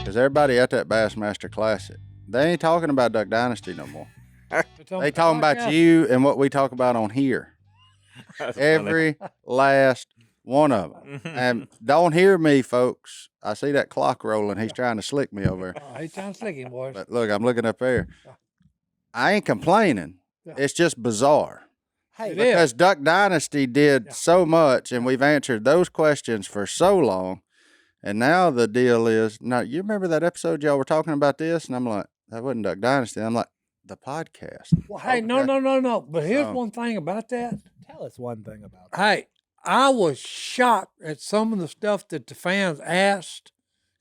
because everybody at that Bassmaster Classic, they ain't talking about Duck Dynasty no more. They talking about you and what we talk about on here. Every last one of them. And don't hear me, folks. I see that clock rolling. He's trying to slick me over there. He's trying to slick him, boys. But look, I'm looking up there. I ain't complaining. It's just bizarre. Hey, because Duck Dynasty did so much, and we've answered those questions for so long. And now the deal is, now you remember that episode y'all were talking about this? And I'm like, that wasn't Duck Dynasty. I'm like, the podcast. Well, hey, no. But here's one thing about that. Tell us one thing about that. Hey, I was shocked at some of the stuff that the fans asked.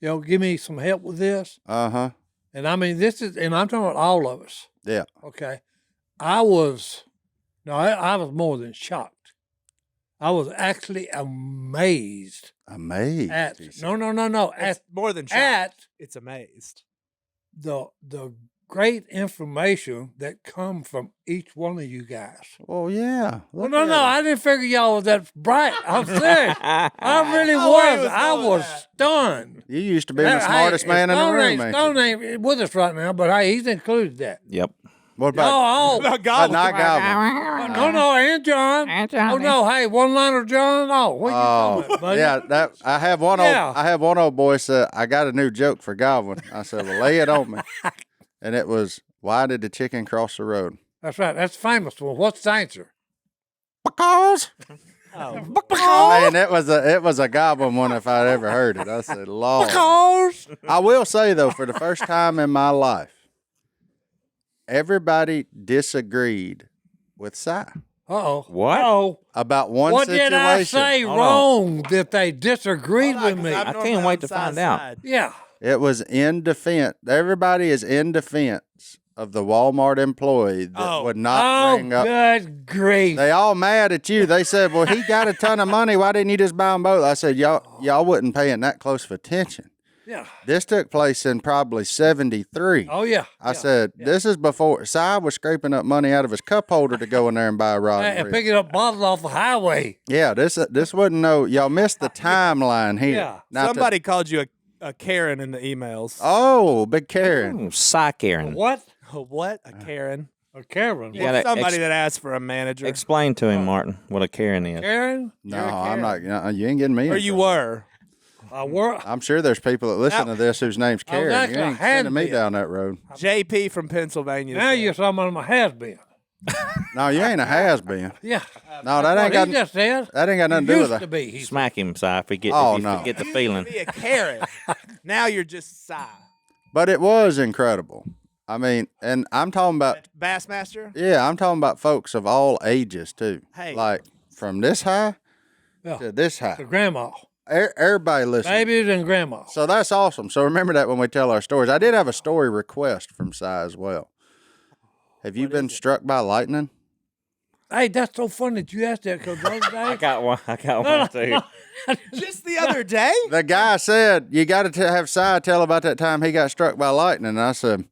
Give me some help with this. Uh-huh. And I mean, and I'm talking about all of us. Yeah. Okay. I was more than shocked. I was actually amazed. Amazed? No. It's more than shocked. It's amazed. The great information that come from each one of you guys. Oh, yeah. Well, no, I didn't figure y'all was that bright. I'm serious. I really was. I was stunned. You used to be the smartest man in the room, ain't Stone ain't with us right now, but hey, he's included that. Yep. What about Godwin? Not Godwin. No, and John. Oh no, hey, one-liner John. Oh, what you talking about, buddy? Yeah, I have one old boy said, I got a new joke for Godwin. I said, well, lay it on me. And it was, why did the chicken cross the road? That's right. That's the famous one. What's the answer? Because. Because. Man, it was a Godwin one if I'd ever heard it. I said, Lord. Because. I will say, though, for the first time in my life, everybody disagreed with Si. Uh-oh. What? Uh-oh. About one What situation. did I say wrong that they disagreed with me? I can't wait to find out. Yeah. It was in defense. Everybody is in defense of the Walmart employee that would not bring up. Good grief. They all mad at you. They said, well, he got a ton of money. Why didn't you just buy them both? I said, y'all wasn't paying that close of attention. Yeah. This took place in probably 73. Oh, yeah. I said, this is before Si was scraping up money out of his cup holder to go in there and buy a rod And picking up bottles off the highway. Yeah, this wasn't y'all missed the timeline here. Yeah. Now Somebody called you a Karen in the emails. Oh, big Karen. Ooh, Si Karen. What? What? A Karen? A Karen. You gotta Somebody that asked for a manager. Explain to him, Martin, what a Karen is. Karen? No, You're a I'm Karen. not. You ain't getting me. Or in you trouble. were. I'm sure there's people that listen to this whose name's Karen. actually You ain't had sending me been. down that road. JP from Pennsylvania. Now you're talking about my has-been. No, you ain't a has-been. Yeah. No, that ain't What got. he just said. That ain't got nothing to do with Used to it. be. He said. Smack him, Si, if you no. forget the feeling. Be a Karen. Now you're just Si. But it was incredible. I mean, and I'm talking about. Bassmaster? Yeah, I'm talking about folks of all ages too. Hey. Like from this high Yeah. to this high. The grandma. Everybody listening. Babies and grandma. So that's awesome. So remember that when we tell our stories. I did have a story request from Si as well. Have you been struck by lightning? Hey, that's so funny that you asked that because the other day. I got one too. Just the other day? The guy said, you got to have Si tell about that time he got struck by lightning. And I said,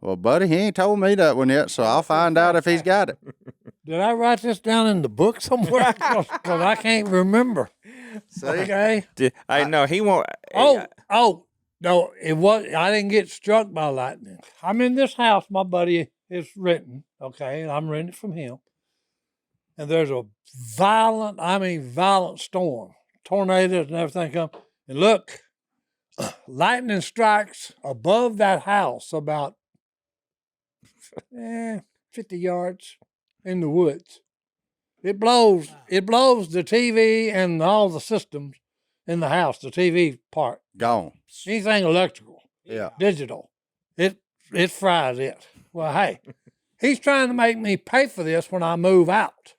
well, buddy, he ain't told me that one yet, so I'll find out if he's got it. Did I write this down in the book somewhere? Because I can't remember. See? Okay. I know he won't. Oh, no, it was. I didn't get struck by lightning. I'm in this house. My buddy is renting. Okay, and I'm renting from him. And there's a violent storm, tornadoes and everything come. And look, lightning strikes above that house about 50 yards in the woods. It blows the TV and all the systems in the house, the TV part. Gone. Anything electrical, Yeah. digital, it fries it. Well, hey, he's trying to make me pay for this when I move out.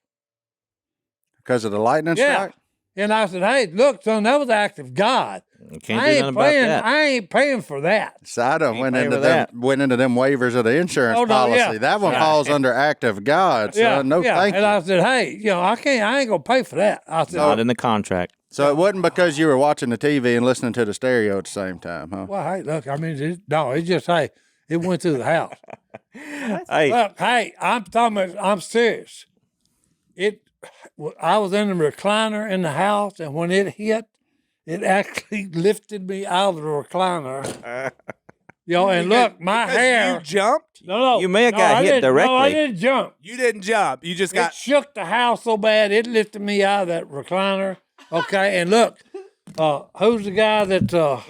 Because of the lightning Yeah. strike? And I said, hey, look, son, that was the act of God. You can't do nothing about that. I ain't paying for that. Si done went pay into with them waivers of the insurance Oh, no, policy. yeah. That one Right. falls under act of God, son. No, thank And you. I said, hey, I ain't gonna pay for that. I said, Not in the contract. So it wasn't because you were watching the TV and listening to the stereo at the same time, huh? well, hey, look, I mean, it's just, hey, it went through the house. Hey, Look, hey, I'm serious. I was in the recliner in the house, and when it hit, it actually lifted me out of the recliner. And look, my Because hair. You jumped. No. You may have no, got I hit didn't- directly. No, I didn't jump. You didn't jump. You just It got. shook the house so bad it lifted me out of that recliner. Okay, and look, who's the guy that? What are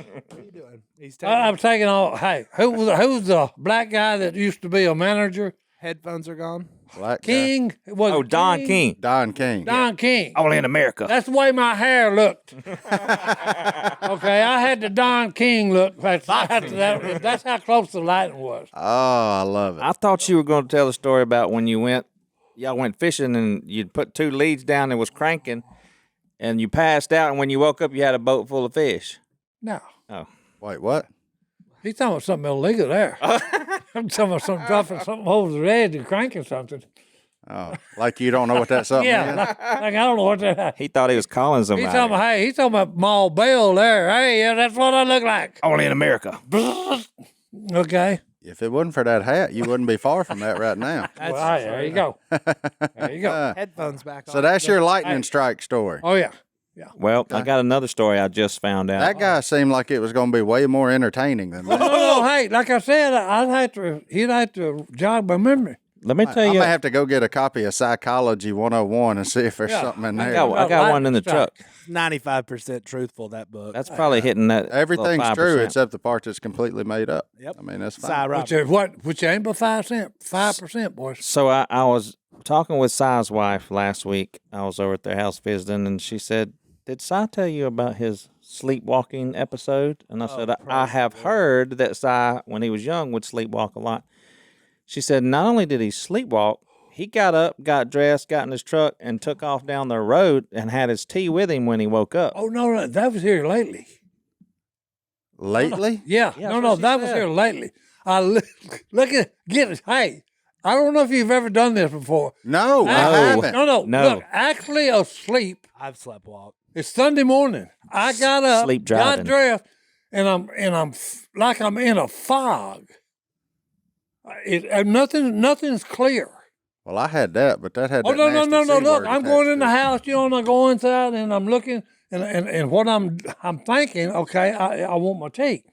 you doing? He's taking. I'm taking all. Hey, who's the black guy that used to be a manager? Headphones are gone. Black guy. King. Was Oh, it Don King. Don King. Don King. Only in America. That's the way my hair looked. Okay, I had the Don King look. That's how close the lighting was. Oh, I love it. I thought you were going to tell a story about when y'all went fishing and you'd put 2 leads down and was cranking and you passed out and when you woke up you had a boat full of fish. No, Oh. Wait, what? he's talking about something illegal there. I'm talking about something dropping something over the edge and cranking something. Oh, like you don't know what that something Yeah, is? like I don't know what that. He thought he was calling He's somebody. talking about, he's talking about Maul Bell there. Hey, yeah, that's what I look like. Only in America. Okay. If it wasn't for that hat, you wouldn't be far from that right now. Well, there you go. There you go. Headphones back on. So that's your lightning strike story. Oh, yeah. Well, I got another story I just found out. That guy seemed like it was going to be way more entertaining than that. No, hey, like I said, he'd have to jog my memory. Let me tell I you. may have to go get a copy of Psychology 101 and see if there's something in there. I got one in the truck. 95% truthful, that book. That's probably hitting that. Everything's little true 5%. except the part that's completely made up. Yep. I mean, that's Si fine. Robertson. Which ain't but 5%, boys. So I was talking with Si's wife last week. I was over at their house visiting, and she said, "Did Si tell you about his sleepwalking episode?" And I said, I have heard that Si, when he was young, would sleepwalk a lot. She said, not only did he sleepwalk, he got up, got dressed, got in his truck, and took off down the road and had his tea with him when he woke up. Oh, no, that was here lately. Lately? Yeah, Yeah, no, that's what she that was said. here lately. Look at it. Hey, I don't know if you've ever done this before. No, I No. haven't. No. No. Look, actually asleep. I've slept walk. It's Sunday morning. I got up, Sleep got driving. dressed, and I'm like I'm in a fog. Nothing's clear. Well, I had that, but that had Oh that no! nasty C Look, word I'm going in the attached house, and I go inside, and I'm looking, and what I'm thinking. Okay, I want my tea,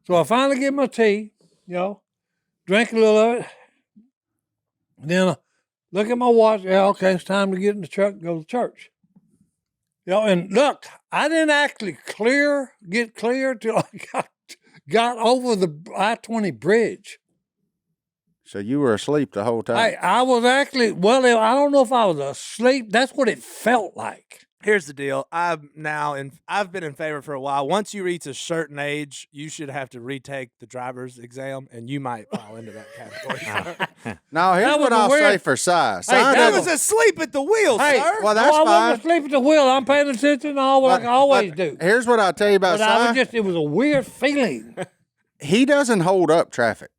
so I finally get my tea. Drink a little of it. Then I look at my watch. Yeah, okay, it's time to get in the truck and go to church. And look, I didn't actually get clear till I got over the I-20 bridge. So you were asleep the whole time. I was actually, I don't know if I was asleep. That's what it felt like. Here's the deal. I've been in favor for a while. Once you reach a certain age, you should have to retake the driver's exam, and you might fall into that category. Now, here's That was what a I'll weird- say for Si. Si that I doesn't- was asleep at the wheel, Hey, sir. well, that's I fine. wasn't asleep at the wheel. I'm paying attention to all like I always do. Here's what I'll tell you about But Si. it was a weird feeling. He doesn't hold up traffic.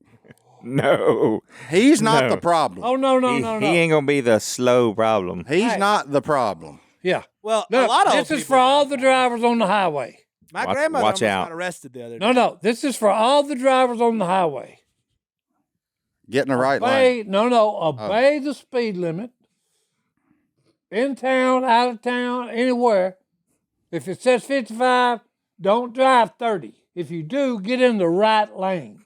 No. He's not No. the problem. Oh, no. He ain't going to be the slow problem. He's Hey. not the problem. Yeah. Well, Look, a lot of this old is people for all do the that. drivers on the highway. My Watch- grandmother watch almost out. got arrested the other day. No. This is for all the drivers on the highway. Get in the right lane. Obey the speed limit. In town, out of town, anywhere. If it says 55, don't drive 30. If you do, get in the right lane.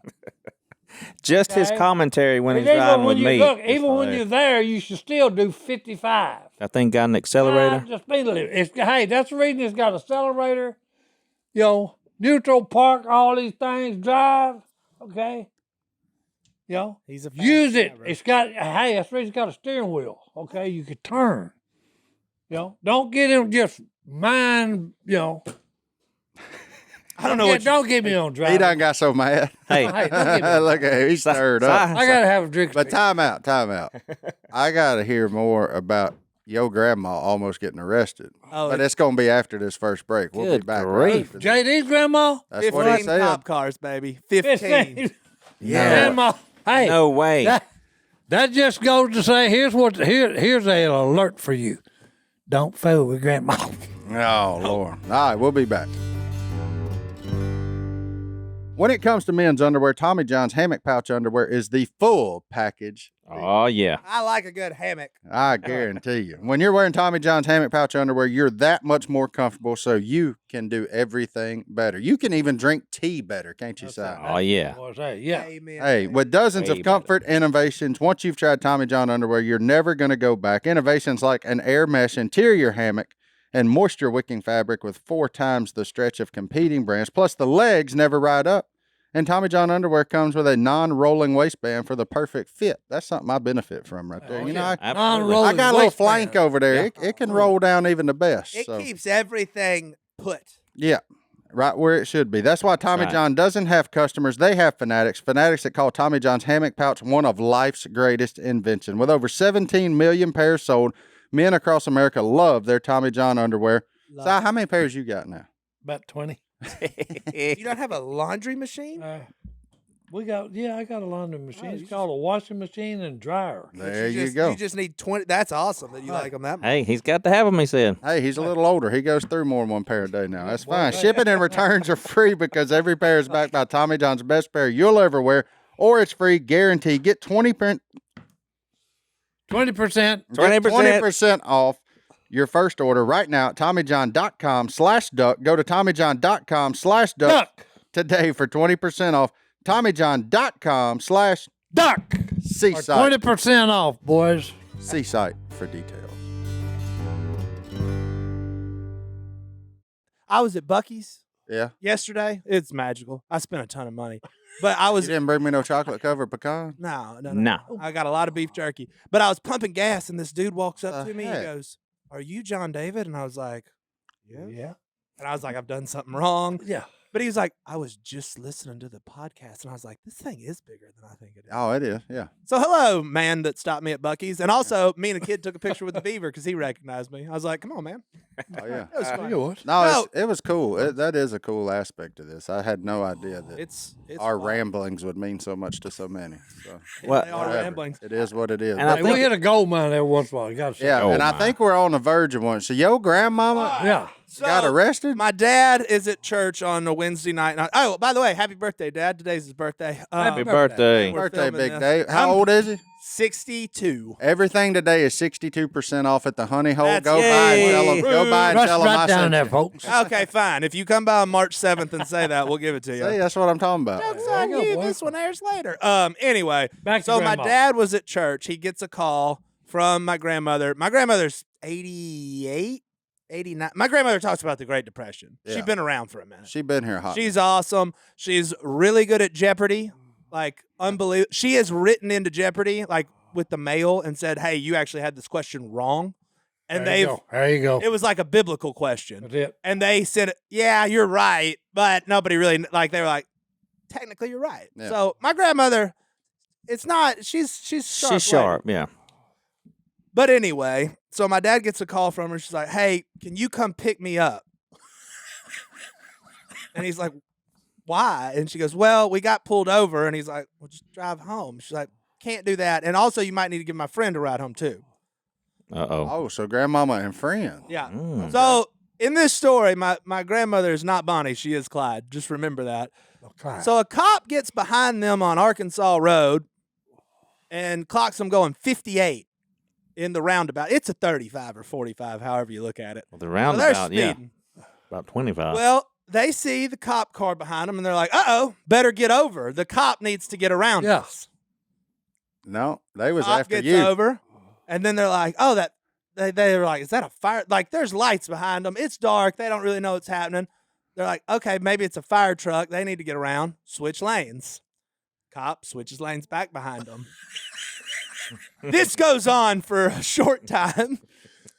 Just his Okay. commentary when he's And even riding when with you me. look, is even when hilarious. you're there, you should still do 55. That thing got an accelerator. Drive the speed limit. Hey, that's the reason it's got accelerator, neutral, park, all these things, drive, okay? He's a fast Use it. driver. That's the reason it's got a steering wheel, okay? You could turn. Don't get in just mind, I don't know what. Don't get me on He driving. done got so mad. Hey, Hey, don't get me. Look at him. He's stirred up. I gotta have a drink. But time out. I got to hear more about your grandma almost getting arrested. Oh, But it's going to be after this first break. We'll be Good back. grief. right after this. JD's grandma. That's what he 15 said. cop cars, baby. 15. Grandma. Hey, no way. that just goes to say, here's an alert for you. Don't fool with grandma. Oh, Lord. All right, we'll be back. When it comes to men's underwear, Tommy John's hammock pouch underwear is the full package. Oh, yeah. I like a good hammock. I guarantee you. When you're wearing Tommy John's hammock pouch underwear, you're that much more comfortable, so you can do everything better. You can even drink tea better, can't you, Si? Oh, yeah. Yeah. Amen. Hey, with dozens Way of comfort innovations, once you've tried Tommy John underwear, you're never going to go back. Innovations like an air mesh interior hammock and moisture wicking fabric with 4 times the stretch of competing brands, plus the legs never ride up. And Tommy John underwear comes with a non-rolling waistband for the perfect fit. That's something I benefit from right there. You know, I Non-rolling got a little waistband. flank over there. It can roll down even the best. It so. keeps everything put. Yeah, right where it should be. That's why Tommy Right. John doesn't have customers. They have fanatics. Fanatics that call Tommy John's hammock pouch one of life's greatest invention. With over 17 million pairs sold, men across America love their Tommy John underwear. Si, how many pairs you got now? About 20. You don't have a laundry machine? I got a laundry machine. you It's called a washing machine and dryer. There you just, go. You just need 20. That's awesome that you like them that much. Hey, he's got to have them, he said. Hey, he's a little older. He goes through more than one pair a day now. That's fine. Shipping and returns are free because every pair is backed by Tommy John's best pair you'll ever wear, or it's free guarantee. Get 20% 20%. off your first order right now at TommyJohn.com/duck. Go to TommyJohn.com/duck Duck. today for 20% off. TommyJohn.com/Seasite Duck. 20% off, boys. Seasite for details. I was at Buc-ee's Yeah. yesterday. It's magical. I spent a ton of money. But I You was didn't bring me no chocolate covered pecan? no. No. I got a lot of beef jerky. But I was pumping gas and this dude walks up The to me heck? and goes, "Are you John David?" And I was like, Yeah. and I was like, "I've done something wrong." Yeah. But he was like, "I was just listening to the podcast." And I was like, "This thing is bigger than I think it is." Oh, it is. Yeah. So hello, man that stopped me at Buc-ee's. And also, me and a kid took a picture with the beaver because he recognized me. I was like, "Come on, man." Oh, yeah. That was fun. No, No. it was cool. That is a cool aspect of this. I had no idea that It's our fun. ramblings would mean so much to so many. So, What? They are whatever. ramblings. It is what it is. And I Hey, think- we hit a gold mine every once in a while. You gotta say. Yeah, Oh, and I my. think we're on the verge of one. So your grandmama Yeah. got arrested? My dad is at church on a Wednesday night. And oh, by the way, happy birthday, Dad. Today's his birthday. Happy birthday. we're Birthday, filming big this. day. How I'm old is he? 62. Everything today is 62% off at the Honey Hole. That's Go by and tell them. Go by and Rush tell them I right down sent there, you. folks. Okay, fine. If you come by on March 7th and say that, we'll give it to you. See, that's what I'm talking about. Joke's There on you go, you. boy. This one airs later. Anyway, Back to so my Grandma. dad was at church. He gets a call from my grandmother. My grandmother's 88, 89. My grandmother talks about the Great Depression. Yeah. She's been around for a minute. She been here hot. She's awesome. She's really good at Jeopardy. Like, unbelievable. She has written into Jeopardy, like, with the mail and said, "Hey, you actually had this question wrong." And There you go. There you go. it was like a biblical question. That's it. And they said, "Yeah, you're right." But nobody really, like, they were like, "Technically, you're right." Yeah. So my grandmother, it's not, she's sharp. She's sharp, yeah. But anyway, so my dad gets a call from her. She's like, "Hey, can you come pick me up?" And he's like, "Why?" And she goes, "Well, we got pulled over." And he's like, "Well, just drive home." She's like, "Can't do that. And also, you might need to give my friend a ride home, too." Uh-oh. Oh, so grandmama and friend. Yeah. Mm. So in this story, my grandmother is not Bonnie. She is Clyde. Just remember that. Okay. So a cop gets behind them on Arkansas Road and clocks them going 58 in the roundabout. It's a 35 or 45, however you look at it. Well, the So they're roundabout, yeah. speeding. About 25. Well, they see the cop car behind them, and they're like, "Uh-oh, better get over. The cop needs to get around Yeah. us." No, they was Cop after gets you. over, and then they're like, "Oh, that." They were like, "Is that a fire?" Like, there's lights behind them. It's dark. They don't really know what's happening. They're like, "Okay, maybe it's a fire truck. They need to get around. Switch lanes." Cop switches lanes back behind them. This goes on for a short time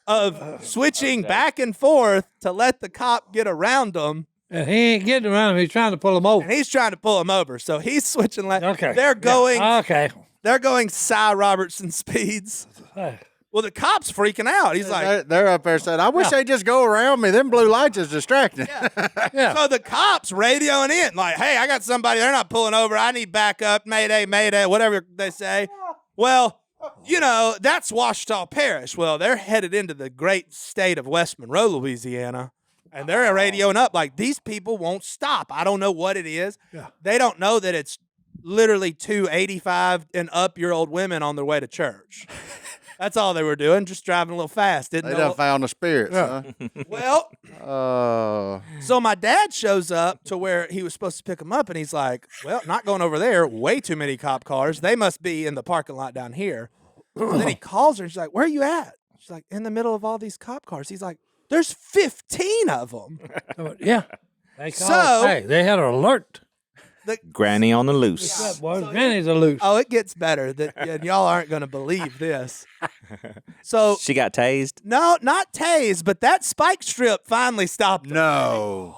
of switching back and forth to let the cop get around them. And he ain't getting around him. He's trying to pull him over. And he's trying to pull him over. So he's switching lanes. Okay. They're going, Yeah. Okay. they're going Si Robertson speeds. Hey. Well, the cop's freaking out. He's like, They're up there saying, I wish Yeah. they'd just go around me. Them blue lights is distracting. Yeah. so the cop's radioing in, like, "Hey, I got somebody. They're not pulling over. I need backup. Mayday, mayday," whatever they say. Well, you know, that's Ouachita Parish. Well, they're headed into the great state of West Monroe, Louisiana. And they're radioing up like, these people won't stop. I don't know what it is. Yeah. They don't know that it's literally 2 85 and up-year-old women on their way to church. That's all they were doing, just driving a little fast. They done found the spirits, huh? Well, Oh. so my dad shows up to where he was supposed to pick him up, and he's like, well, not going over there. Way too many cop cars. They must be in the parking lot down here. So then he calls her, and she's like, where are you at? She's like, in the middle of all these cop cars. He's like, there's 15 of them. Yeah. They had an alert. Granny on the loose. What's up, boys? Granny's a loose. Oh, it gets better. And y'all aren't going to believe this. So She got tased? no, not tased, but that spike strip finally stopped them. No.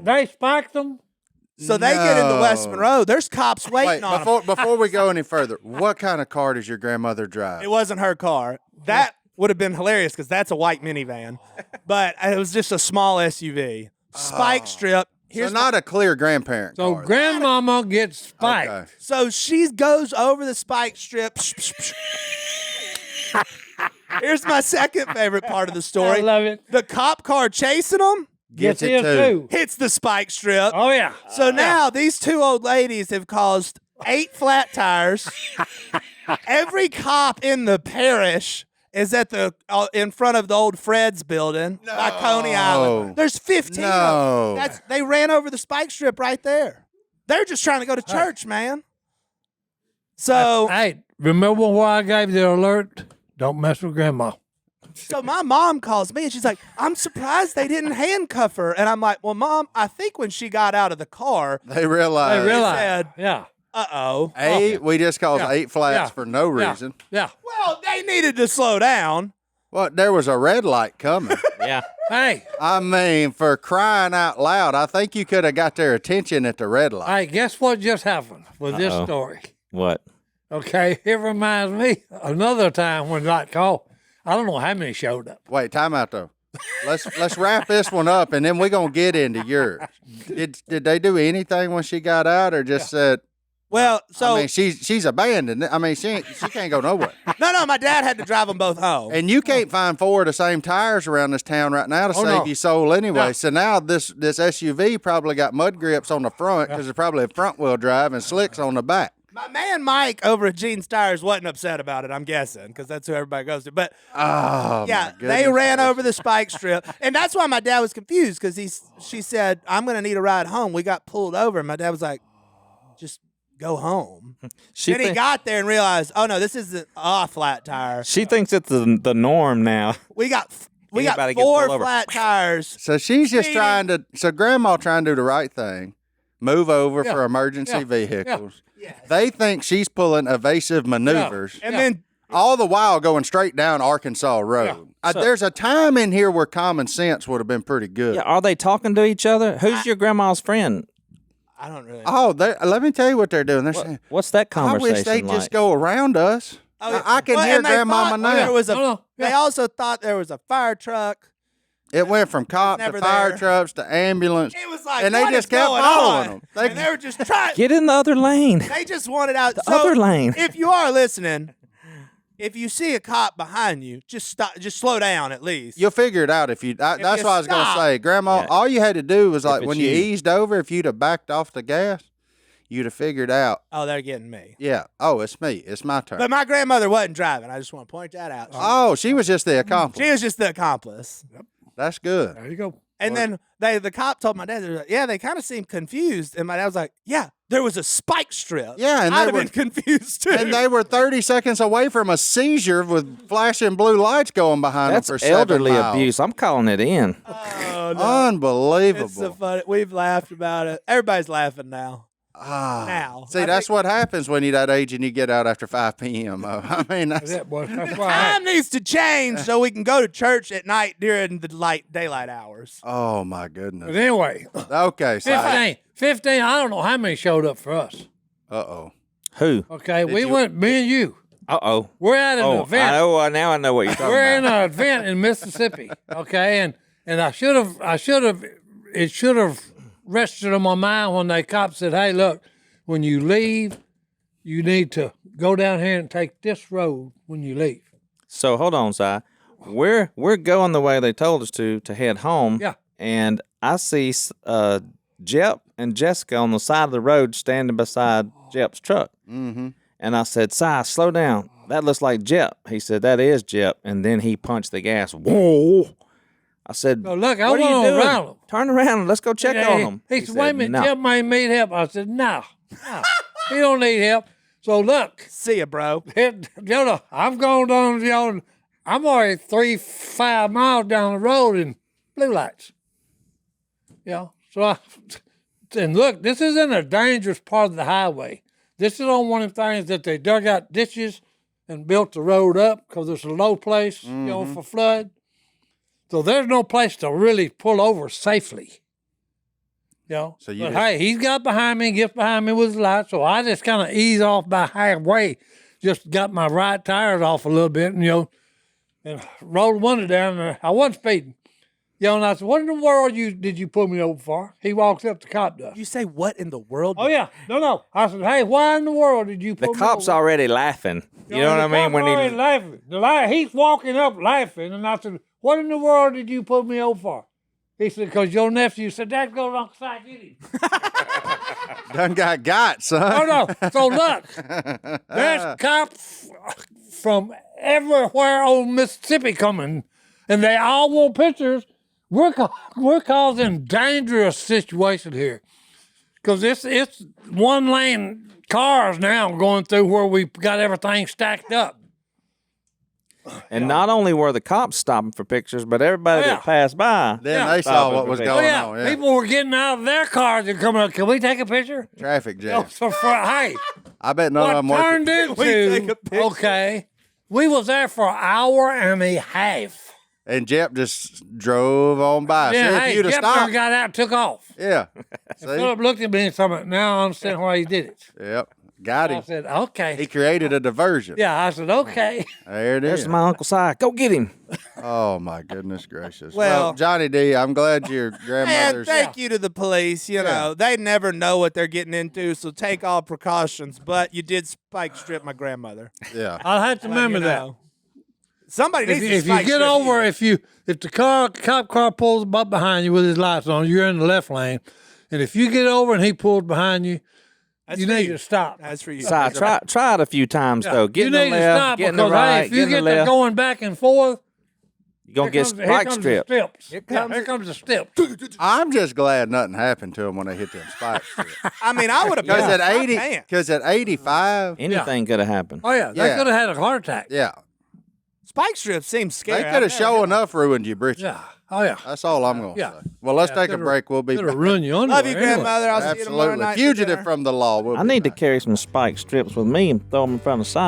They spiked them. So they get into West No. Monroe. There's cops waiting Wait, on them. before we go any further, what kind of car does your grandmother drive? It wasn't her car. That would have been hilarious because that's a white minivan. But it was just a small SUV. Spike strip. So not a clear grandparent So car. grandmama gets spiked. Okay. So she goes over the spike strip. Here's my second favorite part of the I story. love it. The cop car chasing them Gets it here too. hits the spike strip. Oh, yeah. So now these two old ladies have caused 8 flat tires. Every cop in the parish is at the in front of the old Fred's building by Coney Island. There's 15 of them. They ran over the spike strip right there. They're just trying to go to church, man. So, Hey, remember why I gave the alert? Don't mess with grandma. so my mom calls me and she's like, I'm surprised they didn't handcuff her. And I'm like, well, Mom, I think when she got out of the car, They realized. They realized. said- Yeah. uh-oh. We just caused 8 flats for no Yeah. reason. Yeah. Well, they needed to slow down. Well, there was a red light coming. Yeah. Hey, I mean, for crying out loud, I think you could have got their attention at the red light. hey, guess what just happened with this story? What? Okay, it reminds me another time when I called. I don't know how many showed up. Wait, time out though. Let's wrap this one up, and then we're gonna get into yours. Did they do anything when she got out, or just said? Well, so I mean, she's abandoned. I mean, she can't go nowhere. no, my dad had to drive them both home. And you can't find 4 of the same tires around this town right now to save no. your soul anyway. No. So now this SUV probably got mud grips on the front because it's probably a front wheel drive and slicks on the back. My man Mike over at Gene's Tires wasn't upset about it, I'm guessing, because that's who everybody goes to. But Oh, yeah, my they goodness. ran over the spike strip, and that's why my dad was confused because she said, "I'm going to need a ride home." We got pulled over, and my dad was like, "Just go home." Then he got there and realized, "Oh no, this isn't a flat tire. She thinks it's the norm now. We got Anybody gets 4 pulled over. flat tires." So she's just Speeding. grandma trying to do the right thing, move over Yeah. for emergency Yeah. vehicles. Yes. They think she's pulling evasive maneuvers. And Yeah. then All the while going straight down Arkansas Road. There's a time in here where common sense would have been pretty good. Yeah, are they talking to each other? Who's your grandma's friend? I don't really. Oh, let me tell you what they're doing. They're saying, What's that I conversation wish they'd like? just go around us. Oh, yeah. I can Well, hear and they Grandmama thought now. There was a. No. They also thought there was a fire truck. It went from cop to never fire there. trucks to ambulance. It was like, And they what just is kept going following on? them. They- And they were just trying. Get in the other lane. They just wanted out. The So, other lane. If you are listening, if you see a cop behind you, just stop. Just slow down at least. You'll figure it out if you. That's you what I was going to stop. say. Grandma, Yeah. all you had to do was like it's when you you. eased over, if you'd have backed off the gas, you'd have figured out. Oh, they're getting me. Yeah. Oh, it's me. It's my turn. But my grandmother wasn't driving. I just want to point that out. Oh, she was just the accomplice. She was just the accomplice. That's good. There you go. And then the cop told my dad, they were like, yeah, they kind of seemed confused. And my dad was like, yeah, there was a spike strip. Yeah, and I'd they have were- been confused too. And they were 30 seconds away from a seizure with flashing blue lights going behind That's them for 7 elderly miles. abuse. I'm calling it in. Oh, no. Unbelievable. It's so funny. We've laughed about it. Everybody's laughing now. Now. See, I that's think what happens when you're that age and you get out after 5 p.m. I mean, That's it, boy. That's why. time needs to change so we can go to church at night during the daylight hours. oh my But goodness. anyway, Okay, so 15. I don't know how many showed up for us. uh-oh. Who? Okay, we you- went, me and you. Uh-oh. We're at an Oh, event. now I know what you're talking We're in about. an event in Mississippi. Okay, and it should have rested on my mind when the cop said, "Hey, look, when you leave, you need to go down here and take this road when you leave." So hold on, Si. we're going the way they told us to head home. Yeah. And I see Jep and Jessica on the side of the road standing beside Jep's truck. Mm-hmm. And I said, Si, slow down. That looks like Jep. He said, that is Jep. And then he punched the gas. Whoa. I said, So look, I what are you went doing? around him. Turn around and let's go check on him. He said, wait a minute, "No." Jep might need help. I said, no, he don't need help. So look, See ya, bro. I'm going down, I'm already 3-5 miles down the road in blue lights. And look, this is in a dangerous part of the highway. This is on one of the things that they dug out ditches and built the road up because it's a low place, for flood. So there's no place to really pull over safely. Hey, he's got behind me, gets behind me with his light, so I just kind of ease off by halfway, just got my right tires off a little bit, and rolled the window down. And I wasn't speeding. And I said, what in the world did you pull me over for? He walks up, the cop does. You say, what in the world? Oh, yeah. No. I said, hey, why in the world did you pull me over? The cop's already laughing. You know what I mean? When laughing. He's walking up laughing, and I said, what in the world did you pull me over for? He said, because your nephew said, that goes on side, get him. Done got, son. Oh, no. So look, there's cops from everywhere on Mississippi coming, and they all want pictures. We're causing dangerous situation here. Because it's one lane cars now going through where we've got everything stacked up. And not only were the cops stopping for pictures, but everybody that passed by. Then they saw what was going on. Yeah. People were getting out of their cars and coming up. Can we take a picture? Traffic jam. Hey, I bet none of them what working. turned into, we was there for an hour and a half. And Jep just drove on by. Then, See, if you'd have Jep stopped. got out and took off. Yeah. And Phillip looked at me and said, now I understand why he did it. Yep. Got him. I said, okay. He created a diversion. Yeah, I said, okay. There it is. There's my Uncle Si. Go get him. Oh, my goodness gracious. Well, Johnny D, I'm glad your And grandmother's... thank you to the police. They never know what they're getting into, so take all precautions. But you did spike strip my grandmother. Yeah. I'll have to remember that. Somebody needs to If you spike get strip over, if the cop car pulls up behind you with his lights on, you're in the left lane. And if you get over and he pulls behind you, you need to stop. That's for you. Si, try it a few times, though. Get You in the need to left, stop get in the because, right, hey, if you get in get the to left. going back and forth, You're going to get spike stripped. Here comes the steps. I'm just glad nothing happened to him when they hit them spikes. I mean, I would have Because at 85... Anything could have happened. Oh, yeah. They Yeah. could have had a heart attack. Yeah. Spike strips seem scary. They could have sure enough ruined you, Bridget. Yeah. Oh, yeah. That's all I'm going to Yeah. say. Well, let's take a could've- break. We'll be Could back. have ruined your underwear. Love you, grandmother. I'll see you tomorrow Absolutely. night. for Fugitive dinner. from the law. We'll I be need to back. carry some spike strips with me and throw them in front of Si.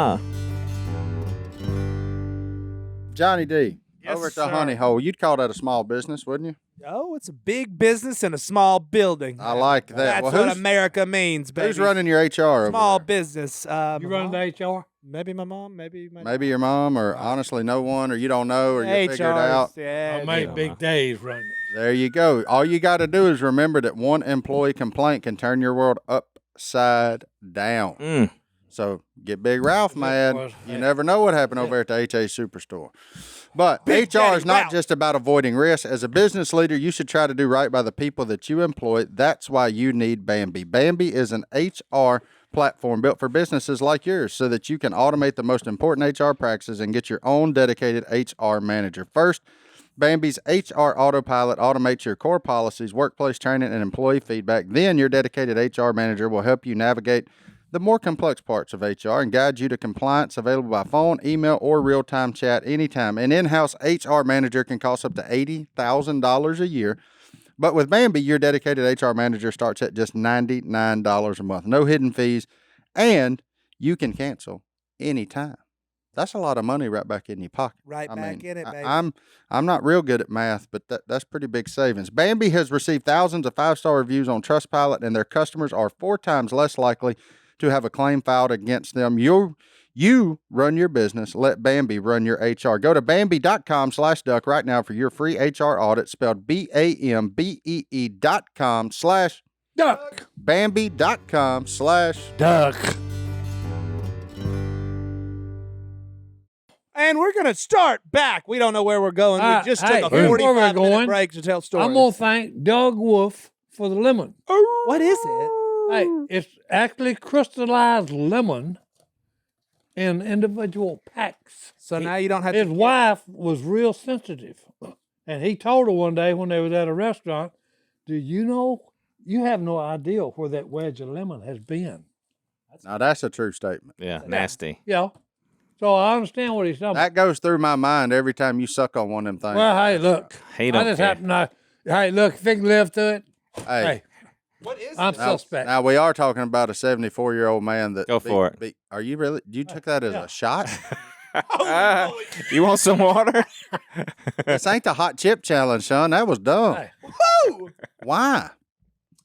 Johnny D, Yes, over at the sir. Honey Hole. You'd call that a small business, wouldn't you? Oh, it's a big business in a small building. I like that. That's Well, what who's, America means, baby. who's running your HR over Small there? business. You running the HR? Maybe my mom. Maybe my Maybe your mom, or honestly no one, or you don't know, or you figure it out. Yeah, I made Big Days running it. There you go. All you got to do is remember that one employee complaint can turn your world upside down. So get Big Ralph mad. You never know what happened over at the HA Superstore. But Big HR Daddy is not Ralph. just about avoiding risk. As a business leader, you should try to do right by the people that you employ. That's why you need Bambi. Bambi is an HR platform built for businesses like yours so that you can automate the most important HR practices and get your own dedicated HR manager. First, Bambi's HR Autopilot automates your core policies, workplace training, and employee feedback. Then your dedicated HR manager will help you navigate the more complex parts of HR and guide you to compliance, available by phone, email, or real-time chat anytime. An in-house HR manager can cost up to $80,000 a year. But with Bambi, your dedicated HR manager starts at just $99 a month. No hidden fees, and you can cancel anytime. That's a lot of money right back in your pocket. Right back in it, baby. I'm not real good at math, but that's pretty big savings. Bambi has received thousands of 5-star reviews on Trustpilot, and their customers are 4 times less likely to have a claim filed against them. You run your business. Let Bambi run your HR. Go to Bambi.com/duck right now for your free HR audit, spelled BAMBEE.com/duck. Bambi.com/duck. Duck. And we're going to start back. We don't know where we're going. We just took a here's where we're 45-minute going. break to tell stories. I'm going to thank Doug Wolf for the lemon. What is it? Hey, it's actually crystallized lemon in individual packs. So now you don't have His to. wife was real sensitive. And he told her one day when they was at a restaurant, do you know, you have no idea where that wedge of lemon has been. Now, that's a true statement. Yeah, nasty. Yeah. So I understand what he's talking about. That goes through my mind every time you suck on one of them things. Well, hey, look. He don't I just care. happen to, hey, look, if he can live through it, Hey, What is I'm it? suspect. now we are talking about a 74-year-old man that. Go for it. Are you really? You took that as a shot? You want some water? This ain't the hot chip challenge, son. That was dumb. Hey, Woo! Why?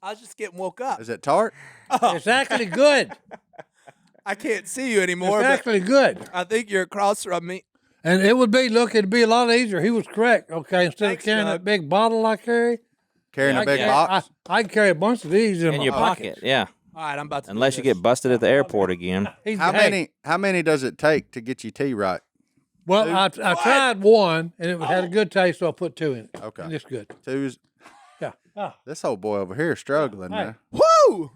I was just getting woke up. Is it tart? it's actually good. I can't see you anymore, It's but actually good. I think you're across from me. And it would be, look, it'd be a lot easier. He was correct, okay? Instead Thanks, of carrying Doug. that big bottle I carry. Carrying a big box? I can carry a bunch of these in In my your pocket. pocket, yeah. All right, I'm about to. Unless do you this. get busted at the airport again. How many does it take to get your tea right? Well, I tried one, and it had a good taste, so I put two in it. Okay. And it's good. Two's. Yeah. This old boy over here is struggling Hey. now. Woo!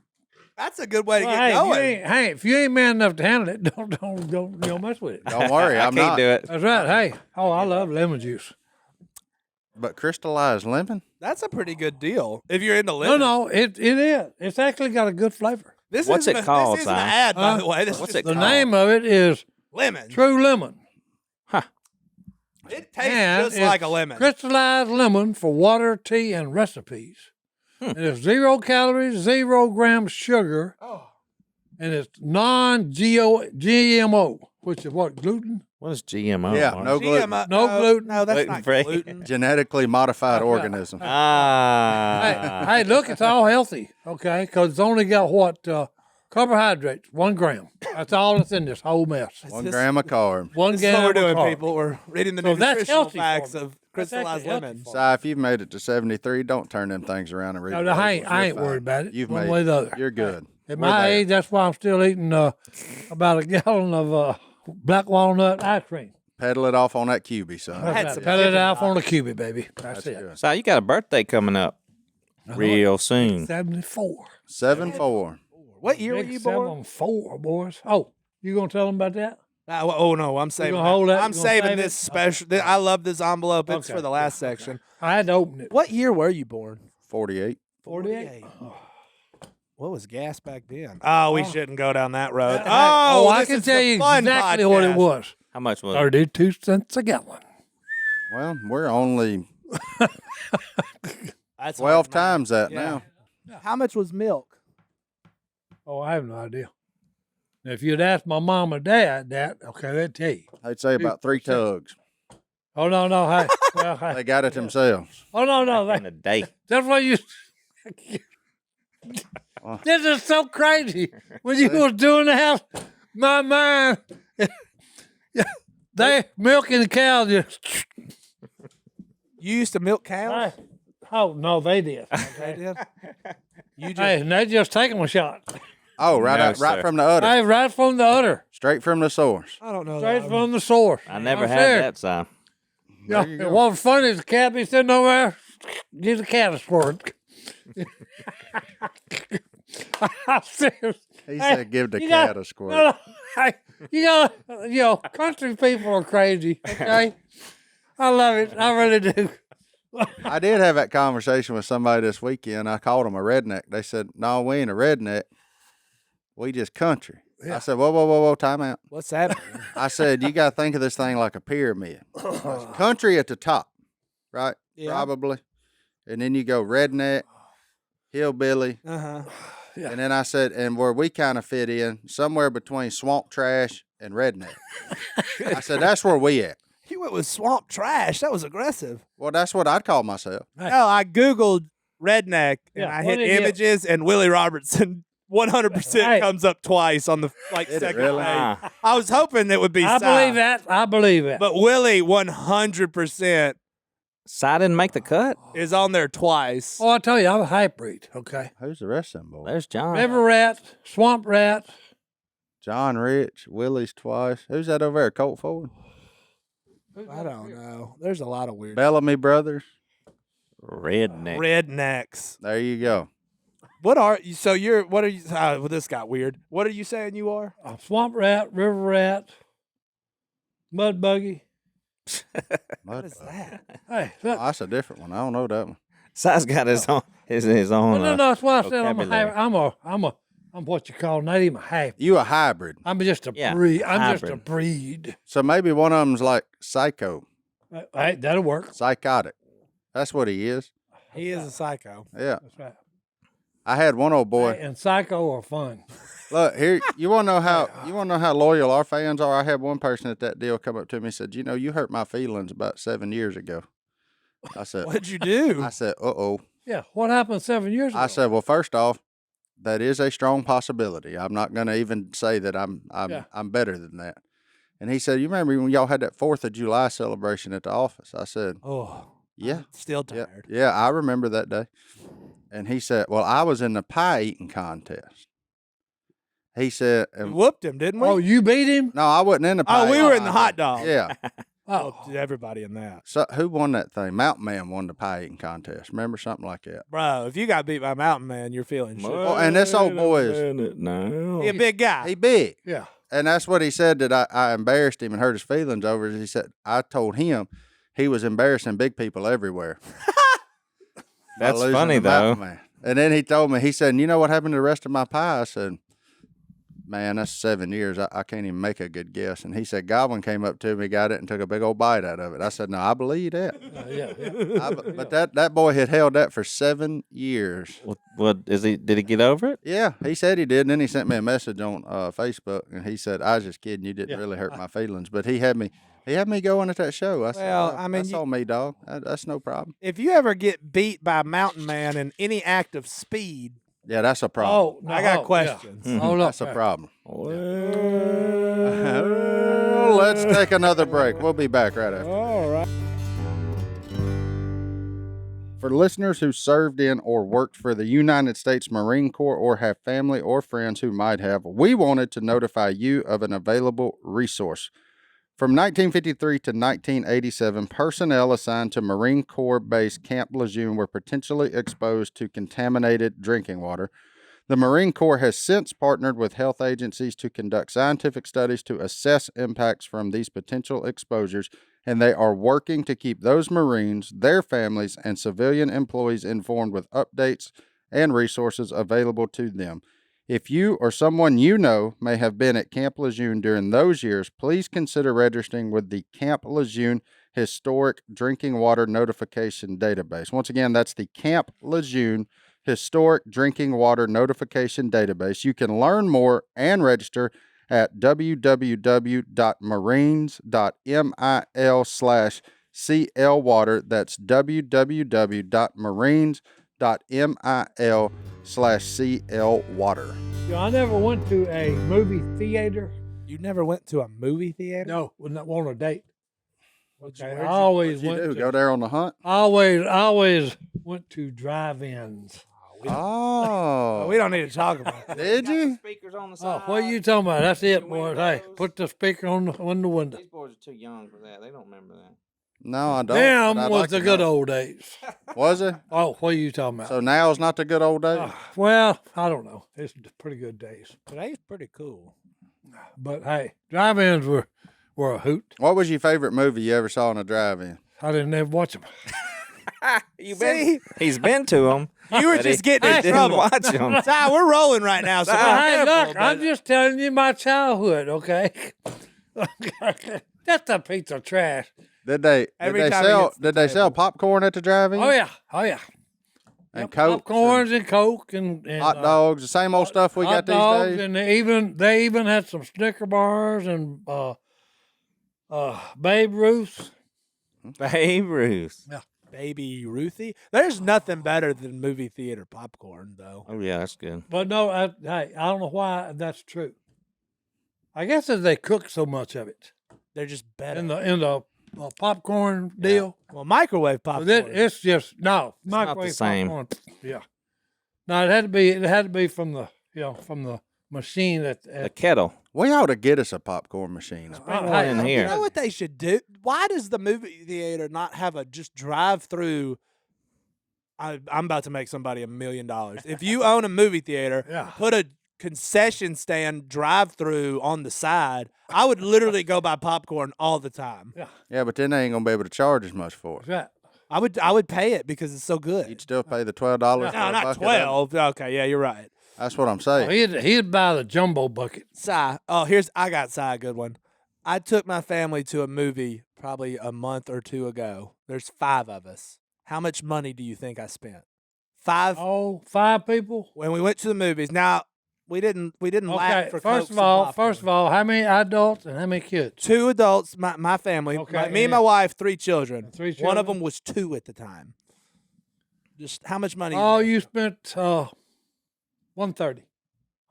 That's a good way to Well, get hey, going. if you ain't man enough to handle it, don't mess with it. Don't worry, I I'm can't not. do it. That's right. Hey, I love lemon juice. But crystallized lemon? That's a pretty good deal if you're into lemon. No, it is. It's actually got a good flavor. This What's isn't it called, This isn't an Si? ad, by the way. This What's is it The called? name of it is lemon. True Lemon. It tastes And just it's like a lemon. Crystallized lemon for water, tea, and recipes. And it's 0 calories, 0 grams sugar, and it's non-GMO, which is what, gluten? What is GMO? Yeah, Mark? no gluten. No gluten. No, that's Gluten not free. gluten. Genetically modified That's right. organism. Ah. Hey, look, it's all healthy, okay? Because it's only got what? Carbohydrates, 1 gram. That's all that's in this whole mess. 1 gram of carb. 1 This is gram what we're of doing, carb. people. We're reading the So that's nutritional healthy facts for me. of That's crystallized actually healthy lemon. for Si, if you've made it to 73, don't turn them things around and read. No, the I labels. ain't You're worried fine. about it. You've one made way or it. the other. You're good. At We're my there. age, that's why I'm still eating about a gallon of black walnut ice cream. Pedal it off on that QB, son. had That's some right. Pelt it chicken off on the cubie, baby. That's it. Good. So you got a birthday coming up real soon. 74. 7-4. What year were Big you born? 7-4, boys. Oh, you gonna tell them about that? Oh no, I'm saving. gonna hold that? I'm You gonna saving save this it? special. I love this envelope. It's Okay. for the last section. I had to open it. What year were you born? 48. 48. What was gas back then? Oh, we shouldn't go down that road. I this can is tell the you fun exactly what it podcast. was. How much was it? 32 cents a gallon. Well, we're only That's 12 hard, man. times that Yeah. now. How much was milk? Oh, I have no idea. Now, if you'd ask my mom or dad that, okay, they'd tell you. I'd say about 3 tugs. Oh, no. Hey. Well, hey. They got it themselves. Oh, no. In a day. That's what you. This is so crazy. When you was doing the house, my mind, they milking the cows. Just, You used to milk cows? oh no, they did. They did? You just Hey, and they just take them a shot. Oh, right, No, right sir. from the udder. Hey, right from the udder, Straight from the source. I don't know. straight that. from the source. I never I'm had serious. that, Si. Yeah, you and go. what was funny is the cat be sitting over there, give the cat a squirt. I'm serious. He Hey, said give the you cat got- a squirt. No, hey, country people are crazy. Okay, I love it. I really do. I did have that conversation with somebody this weekend. I called them a redneck. They said, no, we ain't a redneck. We just country. I said, whoa, time out. What's that mean? I said, you got to think of this thing like a pyramid. Country at the top, right? Yeah. Probably. And then you go redneck, hillbilly. Uh-huh. Yeah. And then I said, and where we kind of fit in, somewhere between swamp trash and redneck. I said, that's where we at. You went with swamp trash. That was aggressive. Well, that's what I'd call myself. No, I Googled redneck and Yeah, I what hit did you- images and Willie Robertson 100% Hey. comes up twice on the Did it second really? page. Ah. I was hoping it would be I Si, believe that. I believe it. but Willie 100% Si didn't make the cut. is on there twice. Oh, I tell you, I'm a hybrid. Okay, Who's the rest of them, boys? There's John. river rat, swamp rat. John Rich, Willie's twice. Who's that over there? Colt Ford? I don't know. There's a lot of weird Bellamy Brothers. Redneck. rednecks. There you go. What are you? So you're. What are you? Well, this got weird. What are you saying you are? A swamp rat, river rat, mud buggy. What is that? Hey, Oh, look. that's a different one. I don't know that one. Si's got his own. His own. No, that's why I said vocabulary. I'm what you call not even a half. You a hybrid. I'm just a Yeah, breed. I'm just a hybrid. breed. So maybe one of them's like psycho, Hey, that'll work. psychotic. That's what he is. He is a psycho. Yeah. That's right. I had one old boy. Hey, and psycho are fun. Look here. You want to know how loyal our fans are? I had one person at that deal come up to me and said, "You know, you hurt my feelings about 7 years ago." I said, What'd you do? I said, "Uh-oh." Yeah. What happened 7 years ago? I said, "Well, first off, that is a strong possibility. I'm not going to even say that I'm better than that." And he said, "You remember when y'all had that 4th of July celebration at the office?" I said, Oh, "Yeah, I'm still yeah, tired. yeah, I remember that day." And he said, "Well, I was in the pie eating contest." He said, We whooped him, didn't we? Oh, you beat him? "No, I wasn't in the pie." Oh, we eating were in the hot contest." dog. Yeah. Oh, Whooped everybody in that. So who won that thing? Mountain Man won the pie eating contest. Remember something like that? Bro, if you got beat by Mountain Man, you're feeling shit. Oh, and this old boy is No. He a big guy. he big. yeah. And that's what he said that I embarrassed him and hurt his feelings over. He said, I told him he was embarrassing big people everywhere. by That's losing funny, to Mountain though. Man. And then he told me, he said, "You know what happened to the rest of my pie?" I said, "Man, that's 7 years. I can't even make a good guess." And he said, "Godwin came up to me, got it, and took a big old bite out of it." I said, "No, I believe that." Yeah. But that boy had held that for 7 years. What is he? Did he get over it? Yeah, he said he did. And then he sent me a message on Facebook, and he said, "I was just kidding. You didn't Yeah. really hurt my feelings." But he had me going at that show. I said, Well, I mean, that's on me, dog. That's no problem." If you ever get beat by Mountain Man in any act of speed, Yeah, that's a problem. Oh, no, I got yeah. questions. Hold up. That's a problem. Well, Let's take another break. We'll be back right after. All right. For listeners who served in or worked for the United States Marine Corps or have family or friends who might have, we wanted to notify you of an available resource. From 1953 to 1987, personnel assigned to Marine Corps Base Camp Lejeune were potentially exposed to contaminated drinking water. The Marine Corps has since partnered with health agencies to conduct scientific studies to assess impacts from these potential exposures, and they are working to keep those Marines, their families, and civilian employees informed with updates and resources available to them. If you or someone you know may have been at Camp Lejeune during those years, please consider registering with the Camp Lejeune Historic Drinking Water Notification Database. Once again, that's the Camp Lejeune Historic Drinking Water Notification Database. You can learn more and register at www.marines.mil/CLwater. That's www.marines.mil/CLwater. You know, I never went to a movie theater. You never went to a movie theater? No, would not want a date. Okay, where'd I you- always What'd you went do? to. Go there on the hunt? I always went to drive-ins. Oh. We don't need to talk about that. Did you? Speakers on the Oh, side. what are you talking about? That's it, boys. Hey, put the speaker on the window. These boys are too young for that. They don't remember that. No, I don't. Them but I'd was like the to good know. old days. Was it? Oh, what are you talking about? So now's not the good old days? Well, I don't know. It's pretty good days. Today's pretty cool. But hey, drive-ins were a hoot. What was your favorite movie you ever saw in a drive-in? I didn't ever watch them. See? He's been to them. You were just getting in didn't trouble. watch them. Si, we're rolling right now. So be Hey, careful, look, I'm but- just telling you my childhood, okay? That's a piece of trash. Did they Every time he sell hits the sell table. popcorn at the drive-in? Oh yeah. And Yep, Coke, popcorns and Coke and hot dogs, the same old stuff we hot got these dogs, days. and they even had some Snicker bars and Babe Ruths. Babe Ruth. Baby Ruthie. There's nothing better than movie theater popcorn, though. Oh yeah, that's good. But no, I don't know why that's true. I guess that they cook so much of it They're just better. in the popcorn deal. Well, microwave But popcorn. it's just not the microwave same. popcorn. Yeah. No, it had to be from the from the machine The kettle. We ought to get us a popcorn machine. Bring one in You here. know what they should do? Why does the movie theater not have a just drive-through? I'm about to make somebody $1 million. If you own a movie theater, Yeah. put a concession stand drive-through on the side. I would literally go buy popcorn all the time. Yeah, but then they ain't gonna be able to charge as much for it. Right. I would pay it because it's so good. You'd still pay the $12. No, not 12. Okay, yeah, you're right. That's what I'm Oh, saying. he'd buy the jumbo bucket. Si, I got Si a good one. I took my family to a movie probably a month or two ago. There's 5 of us. How much money do you think I spent? 5 Oh, 5 people. when we went to the movies. Now we didn't laugh Okay. for First Cokes of and all, popcorn. how many adults and how many kids? 2 adults, my family, Okay, me and my wife, 3 children. 3 One of children? them was 2 at the time. Just how much money? Oh, you spent $130.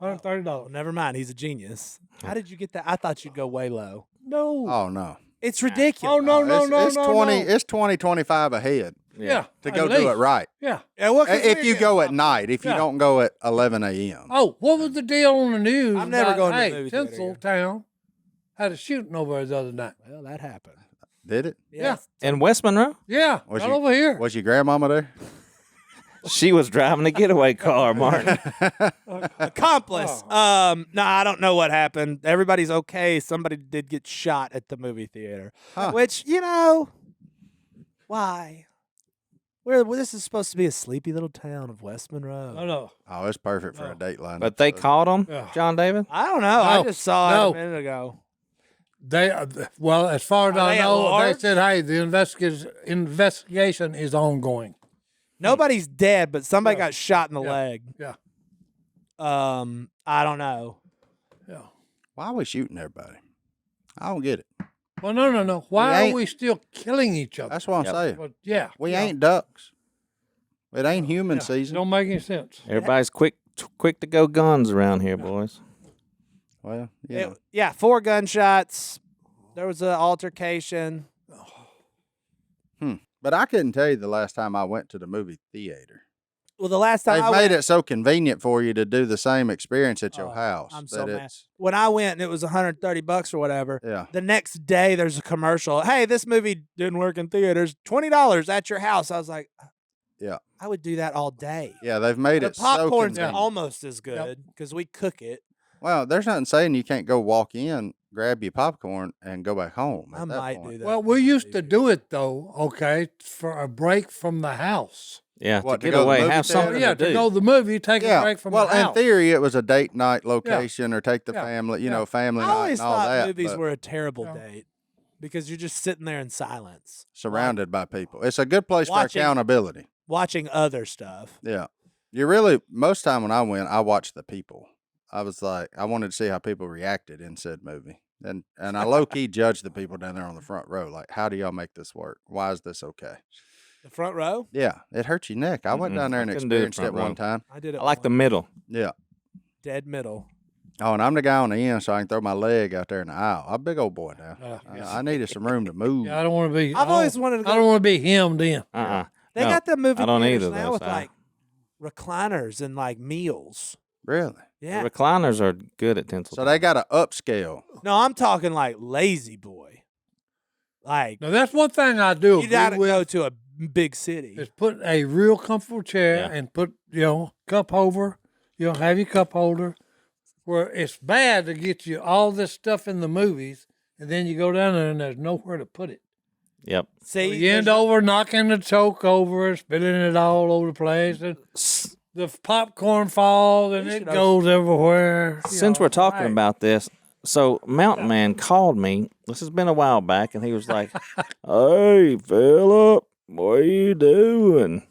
$130. Never mind. He's a genius. How did you get that? I thought you'd go way low. No. Oh no. It's ridiculous. Oh no, it's 20. It's 25 ahead Yeah. to at go do least. it right. Yeah. Yeah, well, 'cause If we're you getting go at popcorn. night, if you Yeah. don't go at 11 a.m. Oh, what was the deal on the news? I'm never about, going to the hey, movie theater again. Tinseltown had a shooting over there the other night. Well, that happened. Did it? Yes. In West Monroe, Yeah, Was right you- over here. Was your grandmama there? she was driving a getaway car, Martin. Accomplice. Oh. No, I don't know what happened. Everybody's okay. Somebody did get shot at the movie theater, Huh. which why? This is supposed to be a sleepy little town of West Monroe. No. Oh, it's perfect for a Dateline. But they episode. caught him, Yeah. John David. I don't know. I No, just saw it no. a minute ago. They well, as far as Are I they at know, they large? said, "Hey, the investigation is ongoing." Nobody's dead, but somebody Yeah. got shot in the Yeah. leg. Yeah, I don't know. yeah. Why are we shooting everybody? I don't get it. Well, no. Why ain't- are we still killing each other? That's what I'm Yep. saying. Well, yeah, We yeah, ain't ducks. It ain't human yeah. season. Don't make any sense. Everybody's quick to go guns around here, boys. Well, yeah. Yeah, 4 gunshots. There was an altercation. But I couldn't tell you the last time I went to the movie theater. Well, the last time They've I made went, it so convenient for you to do the same experience at your Oh, house. I'm that so mad. it's, When I went and it was $130 or whatever. Yeah. The next day there's a commercial. Hey, this movie didn't work in theaters. $20 at your house. I was like, Yeah. I would do that all day. Yeah, they've made The it so popcorn's convenient. almost as good because we cook it. Well, there's nothing saying you can't go walk in, grab your popcorn, and go back home. I at that might point. do that. Well, we used to do it though. Okay, for a break from the house. Yeah, What, to to get go to the away, movie have theater? something Yeah, to do. to go to the movie, take a Yeah. break from Well, the in house. theory, it was a date night location or take the Yeah. family, Yeah. family I night always and all thought that. movies but were a terrible Yeah. date because you're just sitting there in silence surrounded by people. It's a good place Watching- for accountability. watching other stuff. Yeah. You really, most time when I went, I watched the people. I was like, I wanted to see how people reacted in said movie. And I low key judged the people down there on the front row. Like, how do y'all make this work? Why is this okay? The front row, Yeah, it hurts your neck. I went Mm-mm. down there I and couldn't do the experienced it front row. one time. I did it. I like the once. middle. Yeah. Dead middle. Oh, and I'm the guy on the end, so I can throw my leg out there in the aisle. I'm a big old boy now. I needed some room to move. Yeah, I don't want to be. I've always wanted to go. I don't want to be hemmed in. They No, got the movie I don't theaters either, now though, with Si. like recliners and like meals. Really? Yeah. The recliners are good at Tinseltown. So they got an upscale. No, I'm talking like Lazy Boy. Like Now that's one thing I do. you gotta agree go with to a big city. is put a real comfortable chair Yeah. and put cup holder. Have your cup holder. Where it's bad to get you all this stuff in the movies, and then you go down there and there's nowhere to put it. Yep. See, You end over knocking the choke over, spilling it all over the place, and the popcorn falls and We it should goes everywhere. Since we're talking right. about this, so Mountain Man called me. This has been a while back, and he was like, "Hey, Phillip, what are you doing?"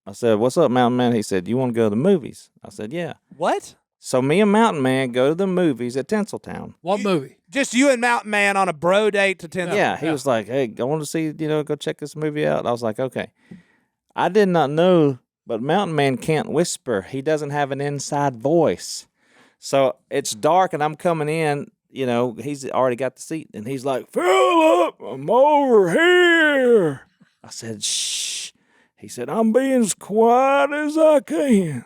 I said, "What's up, Mountain Man?" He said, "You want to go to the movies?" I said, "Yeah." what? So me and Mountain Man go to the movies at Tinseltown. What movie? Just you and Mountain Man on a bro date to 10. Yeah, he was like, "Hey, I want to see, go check this movie out." I was like, "Okay." I did not know, but Mountain Man can't whisper. He doesn't have an inside voice. So it's dark and I'm coming in, he's already got the seat and he's like, "Phillip, I'm over here." I said, "Shh." He said, "I'm being as quiet as I can."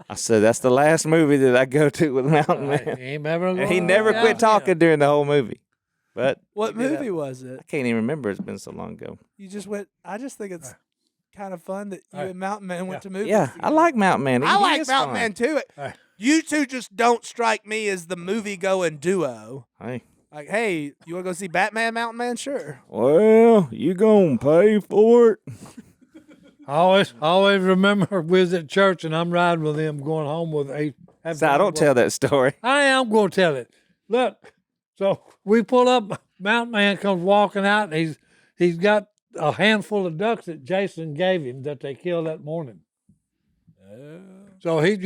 I said, that's the last movie that I go to with Mountain Man. And he never quit talking during the whole movie. But what movie was it? I can't even remember. It's been so long ago. You just went. I just think it's kind of fun that you and Mountain Man went to movies. Yeah, together. I like Mountain Man. I like Mountain Man too. You two just don't strike me as the movie-going duo. Hey. Like, hey, you want to go see Batman, Mountain Man? Sure. Well, you gonna pay for it? I always remember we was at church and I'm riding with them going home with So I don't tell that story. I am going to tell it. Look, so we pull up, Mountain Man comes walking out, and he's got a handful of ducks that Jason gave him that they killed that morning. So he,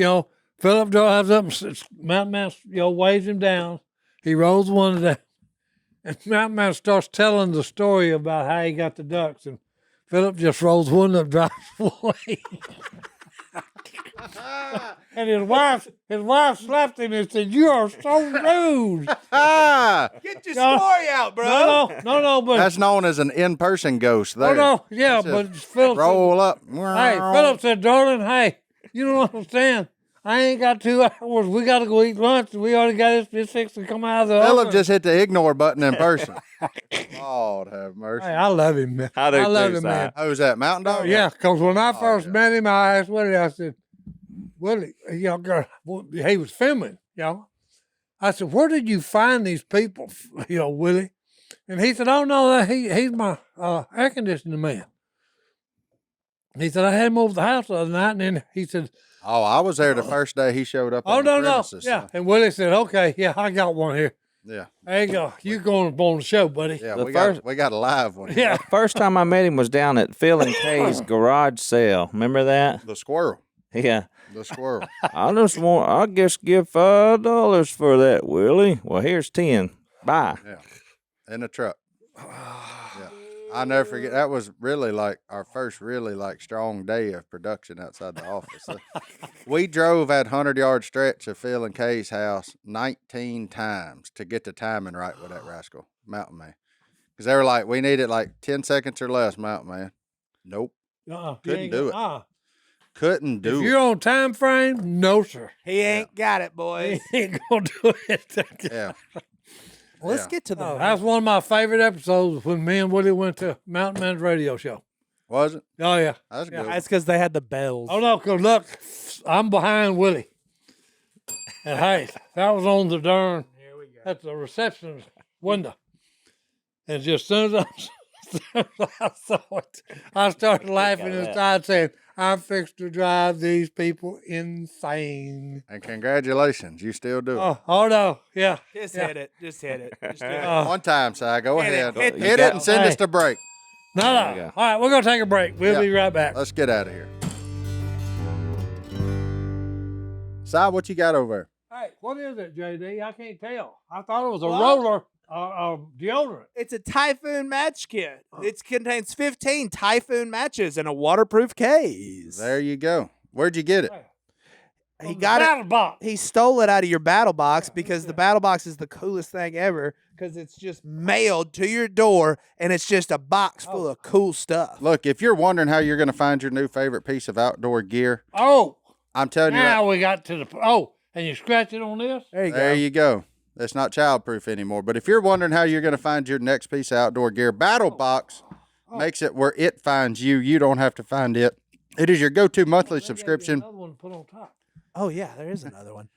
Phillip drives up and Mountain Man, waves him down. He rolls one of them, and Mountain Man starts telling the story about how he got the ducks, and Phillip just rolls one and drives away. And his wife slapped him and said, "You are so rude." Get your story out, bro. No, but that's known as an in-person ghost. There. But Phillip roll said, up. Hey, Phillip said, "Darling, hey, you don't understand. I ain't got 2 hours. We got to go eat lunch. We already got this fixed to come out of the Phillip oven." just hit the ignore button in person. Lord have mercy. Hey, I love him, man. I do love too, him, man. Who's that? Mountain Dog? Yeah, because when I first met him, I asked Willie, I said, Willie, he was filming, I said, where did you find these people, Willie? And he said, oh, no, he's my air conditioning man. He said, I had him over the house the other night, and then he said, oh, I was there the first day he showed up on the premises. Yeah. And Willie said, okay, yeah, I got one here. Yeah. There you go. You going on the show, buddy. Yeah, we The got a live one. Yeah. The first time I met him was down at Phil and Kay's garage sale. Remember that? The squirrel. Yeah. The squirrel. I guess give $5 for that, Willie. Well, here's 10. Bye. Yeah. In the truck. Yeah. I'll never forget. That was really like our first really like strong day of production outside the office. We drove that 100-yard stretch of Phil and Kay's house 19 times to get the timing right with that rascal, Mountain Man. Because they were like, we need it like 10 seconds or less, Mountain Man. Nope. Couldn't do it. Couldn't do it. If you're on time frame, no, sir. He ain't got it, boy. He ain't going to do it. Yeah. Well, let's get to the. That's one of my favorite episodes when me and Willie went to Mountain Man's radio show. Was it? Oh, yeah. That's good. That's because they had the bells. Oh, no, because look, I'm behind Willie. And hey, that was on the darn, at the reception window. And just as soon as I saw it, I started laughing inside saying, I'm fixed to drive these people insane. And congratulations, you still do it. Oh no, yeah. Just hit it. Just hit it. Just do it. One time, Si. Go ahead. Hit Hit it and send us to break. No. All right, we're going to take a break. We'll be right back. Let's get out of here. Si, what you got over there? Hey, what is it, JD? I can't tell. I thought it was a roller deodorant. It's a Typhoon match kit. It contains 15 Typhoon matches in a waterproof case. There you go. Where'd you get it? He got battle it. box. He stole it out of your battle box because the battle box is the coolest thing ever because it's just mailed to your door and it's just a box full of cool stuff. Look, if you're wondering how you're going to find your new favorite piece of outdoor gear, I'm telling you. Now we got to the and you scratch it on this. There you go. It's not childproof anymore. But if you're wondering how you're going to find your next piece of outdoor gear, Battle Box makes it where it finds you. You don't have to find it. It is your go-to monthly subscription. Another one to put on top. Oh yeah, there is another one.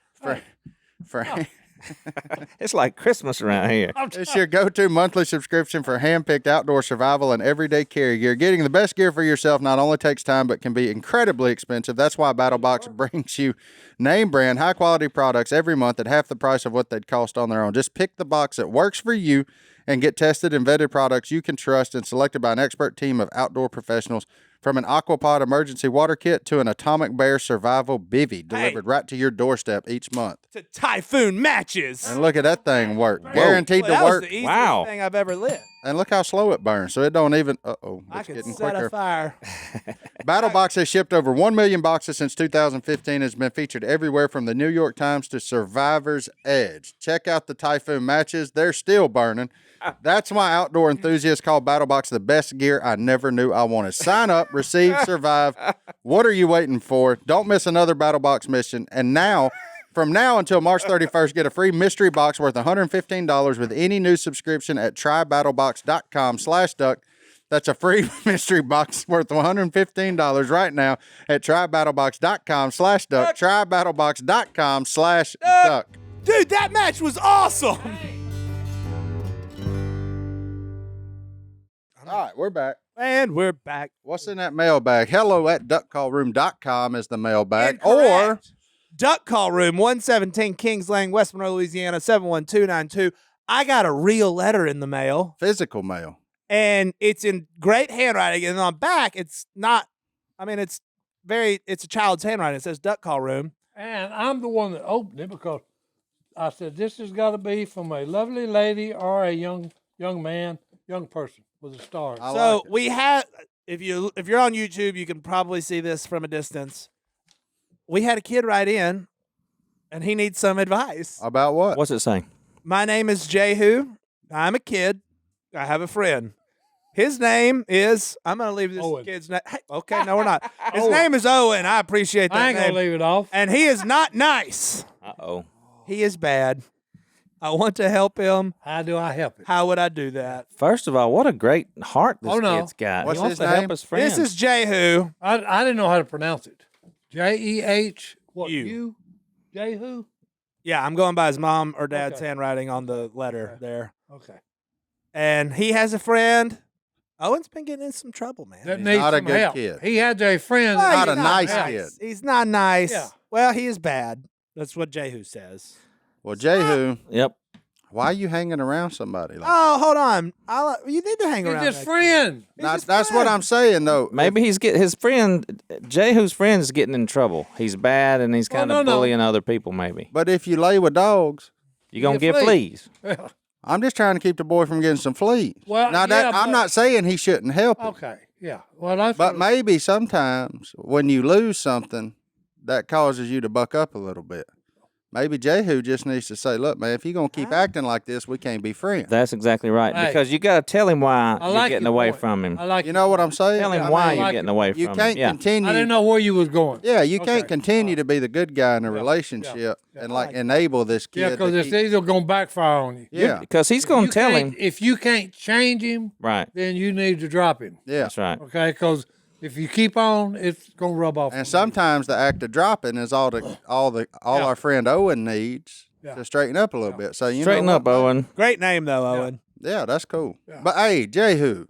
It's like Christmas around here. It's your go-to monthly subscription for hand-picked outdoor survival and everyday carry gear. Getting the best gear for yourself not only takes time, but can be incredibly expensive. That's why BattleBox brings you name brand, high-quality products every month at half the price of what they'd cost on their own. Just pick the box that works for you and get tested and vetted products you can trust and selected by an expert team of outdoor professionals. From an Aquapod emergency water kit to an Atomic Bear survival bivvy delivered right to your doorstep each month. To Typhoon matches. And look at that thing work. Guaranteed to that work. Was the easiest thing I've ever lit. And look how slow it burns. So it don't even, I could getting set quicker. a fire. BattleBox has shipped over 1 million boxes since 2015 and has been featured everywhere from the New York Times to Survivor's Edge. Check out the Typhoon matches. They're still burning. That's why outdoor enthusiasts call BattleBox the best gear I never knew I wanted. Sign up, receive, survive What are you waiting for? Don't miss another Battle Box mission. And now, from now until March 31st, get a free mystery box worth $115 with any new subscription at trybattlebox.com/duck. That's a free mystery box worth $115 right now at trybattlebox.com/duck. Trybattlebox.com/duck. Dude, that match was awesome. All right, we're back. And we're back. What's in that mailbag? hello@duckcallroom.com is the mailbag. Incorrect. Or Duck Call Room, 117 Kings Lane, West Monroe, Louisiana, 71292. I got a real letter in the mail. Physical mail. And it's in great handwriting. And on back, it's not, I mean, it's a child's handwriting. It says Duck Call Room. And I'm the one that opened it because I said, this has got to be from a lovely lady or a young man, young person with a star. So we have, if you're on YouTube, you can probably see this from a distance. We had a kid write in, and he needs some advice. About what? What's it saying? My name is Jehu. I'm a kid. I have a friend. His name is, I'm going to leave this Owen. kid's name. Hey, okay, no, we're not. His name is Owen. I appreciate that I ain't name. going to leave it off. And he is not nice. Uh-oh. He is bad. I want to help him. How do I help it? How would I do that? First of all, what a great heart this kid's got. What's he wants his to name? help his friends. This is Jehu. I didn't know how to pronounce it. Jeh. What, You. you? Jehu? Yeah, I'm going by his mom or dad's Okay. handwriting on the letter there. Okay. And he has a friend. Owen's been getting in some trouble, man. That He's needs not a some good help. kid. He had a friend. Well, Not he's a nice nice. kid. He's not nice. Yeah. Well, he is bad. That's what Jehu says. Well, Jehu, Yep. why are you hanging around somebody like Oh, hold on. You need to hang He's around. his that friend. kid. that? He's his That's what friend. I'm saying, though. Maybe he's his friend, Jehu's friend is getting in trouble. He's bad and he's kind of no. bullying other people, maybe. But if you lay with dogs, You're going to get get fleas. I'm just trying to keep the boy from getting some fleas. Well, now, yeah, I'm but- not saying he shouldn't help him. Okay. Yeah. Well, that's But what- maybe sometimes when you lose something, that causes you to buck up a little bit. Maybe Jehu just needs to say, look, man, if you're going to keep acting like this, we can't be friends. That's exactly right. Hey. Because you got to tell him why I you're like getting your away point. from him. I like You know what I'm saying? Tell him I why mean, you're like getting it. away you from can't him. Yeah. continue. I didn't know where you was going. Yeah, you Okay. can't continue to be the good guy in a Yeah. relationship Yeah. and I like like it. enable this kid. Yeah, to because it's keep- either going to backfire on you. yeah, Because he's going to tell him. If you can't change him, Right. then you need to drop him. yeah. That's right. Okay? Because if you keep on, it's going to rub off. on And you. sometimes the act of dropping is all Yeah. our friend Owen needs Yeah. to straighten up a little bit. So you Straighten know up, what? Owen. Great name, though, Owen. Yeah, that's cool. Yeah. But hey, Jehu,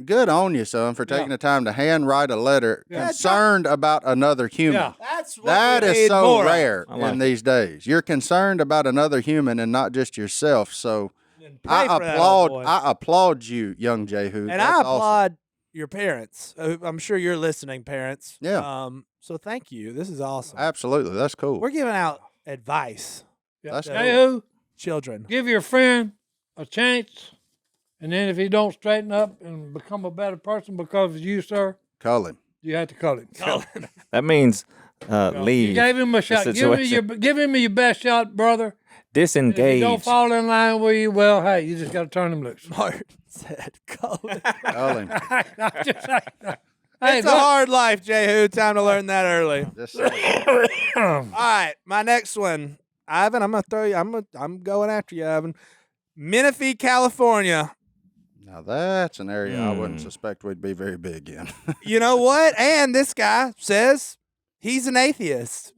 good on you, son, for taking Yeah. the time to handwrite a letter Yeah. concerned about another human. Yeah. That's what That we is need so more of. rare I like in it. these days. You're concerned about another human and not just yourself. So And pray for that applaud. old boy. I applaud you, young Jehu. And That's I awesome. applaud your parents. I'm sure you're listening, parents. Yeah. So thank you. This is awesome. Absolutely, that's cool. We're giving out advice, Yeah. That's Hey, who? children. Give your friend a chance, and then if he don't straighten up and become a better person because of you, sir, Call him. you have to cut him. That means leave. You gave him a shot. situation. Give him your best shot, brother. If you Disengage. don't fall in line with you, well, hey, you just got to turn him loose. Martin said, Colin. Call him. Hey, It's a hard life, Jehu. Time to learn that early. Just say it. All right, my next one, Ivan. I'm gonna throw you. I'm going after you, Ivan. Menifee, California. Now that's an area I wouldn't Hmm. suspect we'd be very big in. You know what? And this guy says he's an atheist.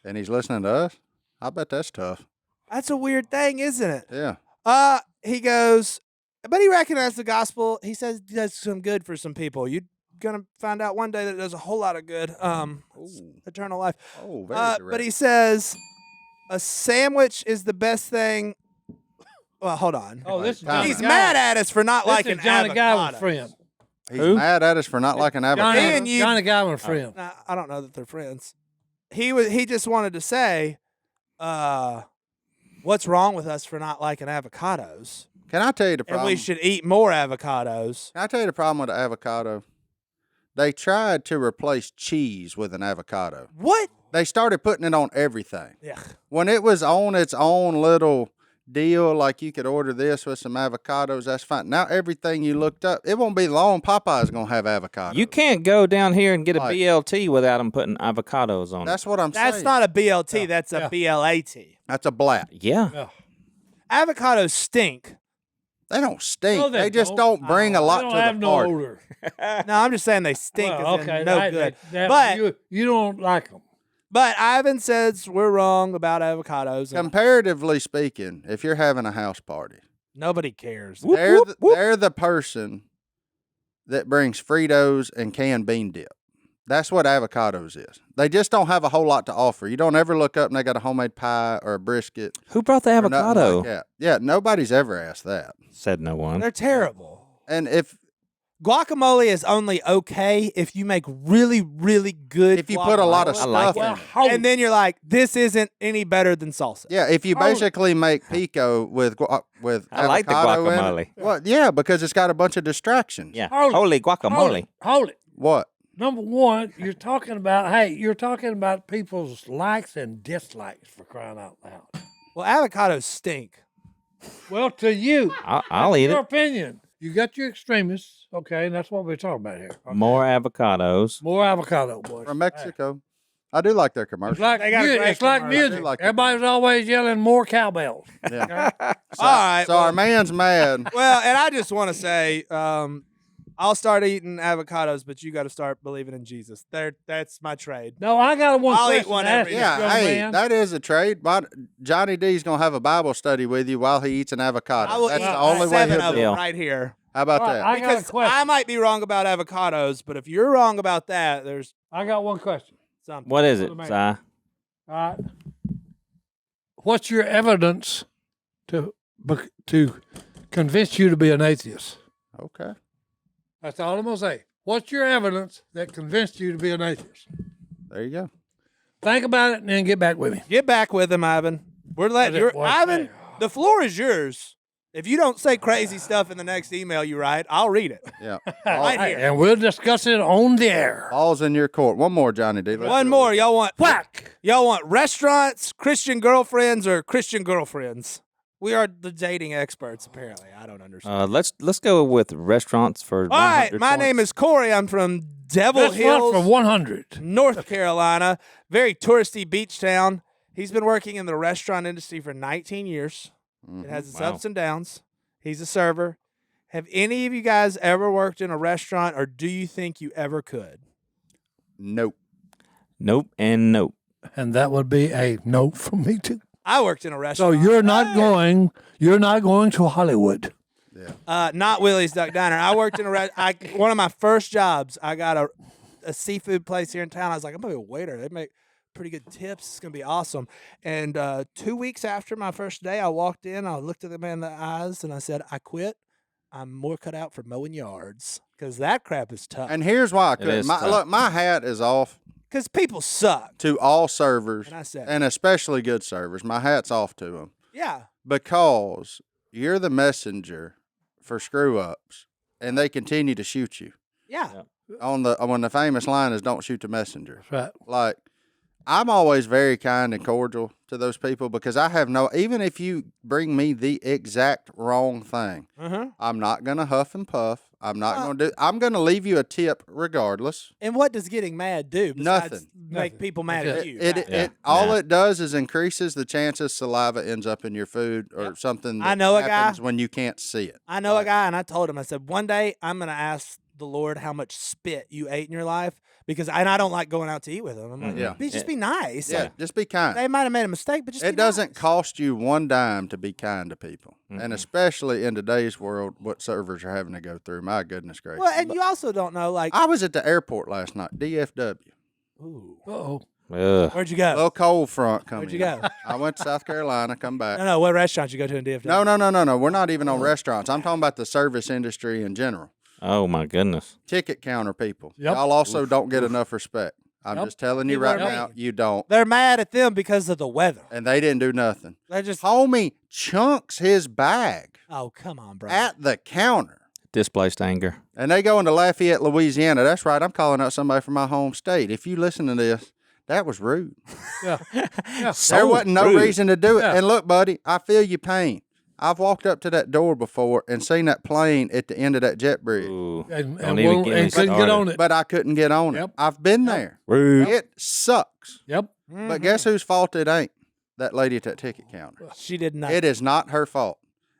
And he's listening to us. I bet that's tough. That's a weird thing, isn't it? Yeah. He goes, but he recognized the gospel. He says it does some good for some people. You're gonna find out one day that it does a whole lot of good. Eternal life. Oh, very But direct. he says a sandwich is the best thing. Well, hold on. Oh, this is Time Johnny He's out. Guy. mad at us for not This liking is Johnny Godwin's avocado. friend. He's Who? mad at us for not liking avocado. Johnny, And you- Johnny Godwin's friend. Nah, I don't know that they're friends. He just wanted to say, what's wrong with us for not liking avocados? Can I tell you the And problem? we should eat more avocados. Can I tell you the problem with the avocado? They tried to replace cheese with an avocado. What? They started putting it on everything. Yeah. When it was on its own little deal, like you could order this with some avocados, that's fine. Now everything you looked up, it won't be long. Popeye's gonna have avocados. You can't go down here and get a Like- BLT without them putting avocados on That's what I'm saying. That's not a BLT. That's a BLAT. That's a blat. it. Yeah. Yeah. Avocados stink. They don't stink. No, they just don't bring a lot They don't to have the no party. odor. No, I'm just saying they stink. Well, as in no good. But you don't like them. But Ivan says we're wrong about avocados. and Comparatively speaking, if you're having a house party, Nobody cares. they're the person that brings Fritos and canned bean dip. That's what avocados is. They just don't have a whole lot to offer. You don't ever look up and they got a homemade pie or a brisket. Who brought the or nothing avocado? like that. Yeah, nobody's ever asked that. Said no one. They're terrible. And if Guacamole is only okay if you make really, really good. If you put a lot of guacamole. I like stuff it. in it. and then you're like, this isn't any better than salsa. Yeah, if you Holy- basically make pico with I like the avocado in it- guacamole. well, yeah, because it's got a bunch of distractions. Yeah. Hold it. Holy guacamole. Hold it. What? Number one, you're talking about people's likes and dislikes, for crying out loud. Well, avocados stink. Well, to you, I'll eat your it. opinion. You got your extremists, okay, and that's what we're talking about here. Okay? More avocados. More avocado, boys. From Mexico. I do like their It's commercials. like, They got a great it's like commercial. music. I do like that. Everybody's always yelling more cowbells. Yeah. So, All right, So our man's mad. Well, and I just want to say, I'll start eating avocados, but you got to start believing in Jesus. That's my trade. No, I got one I'll eat question one to ask every this Yeah, young hey, man. that is a trade. But Johnny D's gonna have a Bible study with you while he eats an avocado. I will That's eat the only way 7 he'll of do it. them Yeah. right here. How about All right, that? I got a Because question. I might be wrong about avocados, but if you're wrong about that, there's I got one question. something. What is it, Brother Si? All right. What's your evidence to convince you to be an atheist? Okay. That's all I'm gonna say. What's your evidence that convinced you to be an atheist? There you go. Think about it and then get back with me. Get back with him, Ivan. We're letting Okay, well, Ivan. hey. The floor is yours. If you don't say crazy stuff in the next email you write, I'll read it. Yeah. Right Hey, here. and we'll discuss it on the air. Ball's in your court. One more, Johnny D. Let's One do it. more. Y'all want Whack! Y'all want restaurants, Christian girlfriends, or Christian girlfriends? We are the dating experts, apparently. I don't understand. Let's go with restaurants for. All right, my name is Corey. I'm from Devil That's one Hills, for 100. North Carolina. Very touristy beach town. He's been working in the restaurant industry for 19 years. It has its Wow. ups and downs. He's a server. Have any of you guys ever worked in a restaurant, or do you think you ever could? Nope. Nope and nope. And that would be a no from me too. I worked in a So restaurant. you're not going to Hollywood. Not Willie's Duck Diner. I worked in one of my first jobs. I got a seafood place here in town. I was like, I'm gonna be a waiter. They make pretty good tips. It's gonna be awesome. And 2 weeks after my first day, I walked in. I looked at the man in the eyes and I said, I quit. I'm more cut out for mowing yards because that crap is tough. And here's why I It couldn't. is tough. Look, my hat is off Because people suck. to all servers, And I said, and especially good servers. My hat's off to them yeah. because you're the messenger for screw ups, and they continue to shoot you. Yeah. When the famous line is "Don't shoot the messenger." Right. Like, I'm always very kind and cordial to those people because I have even if you bring me the exact wrong thing, Uh-huh. I'm not gonna huff and puff. I'm gonna leave you a tip regardless. And what does getting mad do? Besides Nothing. Make Nothing. people mad That's at it. you. It all it does is increases the chances saliva ends up in your food or something. I That know a guy- happens when you can't see it. I know a guy, and I told him, I said, one day I'm going to ask the Lord how much spit you ate in your life because I don't like going out to eat with him. I'm like, Yeah. just be nice. Yeah, Like, just be kind. they might have made a mistake, but just It be doesn't nice. cost you one dime to be kind to people, and especially in today's world, what servers are having to go through. My goodness gracious! Well, and you also don't know, like, I was at the airport last night, DFW. ooh, Uh-oh. Ugh. where'd you go? Little cold front coming. Where'd you go? I went to South Carolina. Come back. No, what restaurant you go to in DFW? No. We're not even on restaurants. I'm talking about the service industry in general. Oh my goodness. Ticket counter people. Yep. Y'all also don't get enough respect. I'm Yep. just telling you People right are now, mean. you don't. They're mad at them because of the weather. And they didn't do nothing. They're just, Homie chunks his bag oh, come on, bro. at the counter. Displaced anger. And they go into Lafayette, Louisiana. That's right. I'm calling out somebody from my home state. If you listen to this, That was rude. Yeah. Yeah. There wasn't no rude. reason to do it. Yeah. And look, buddy, I feel your pain. I've walked up to that door before and seen that plane at the end of that jet bridge, Ooh, And don't even get me couldn't get started. on it. but I couldn't get on it. Yep. I've been there. Rude. It sucks. Yep. But guess whose fault it ain't? That lady at that ticket counter. She did not. It is not her fault.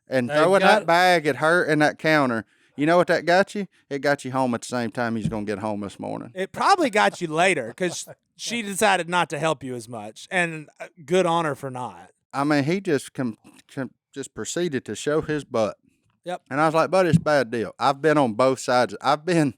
And They throwing got- that bag at her and that counter, you know what that got you? It got you home at the same time he's going to get home this morning. It probably got you later because she decided not to help you as much, and good on her for not. I mean, he just just proceeded to show his butt. Yep. And I was like, buddy, it's a bad deal. I've been on both sides. I've been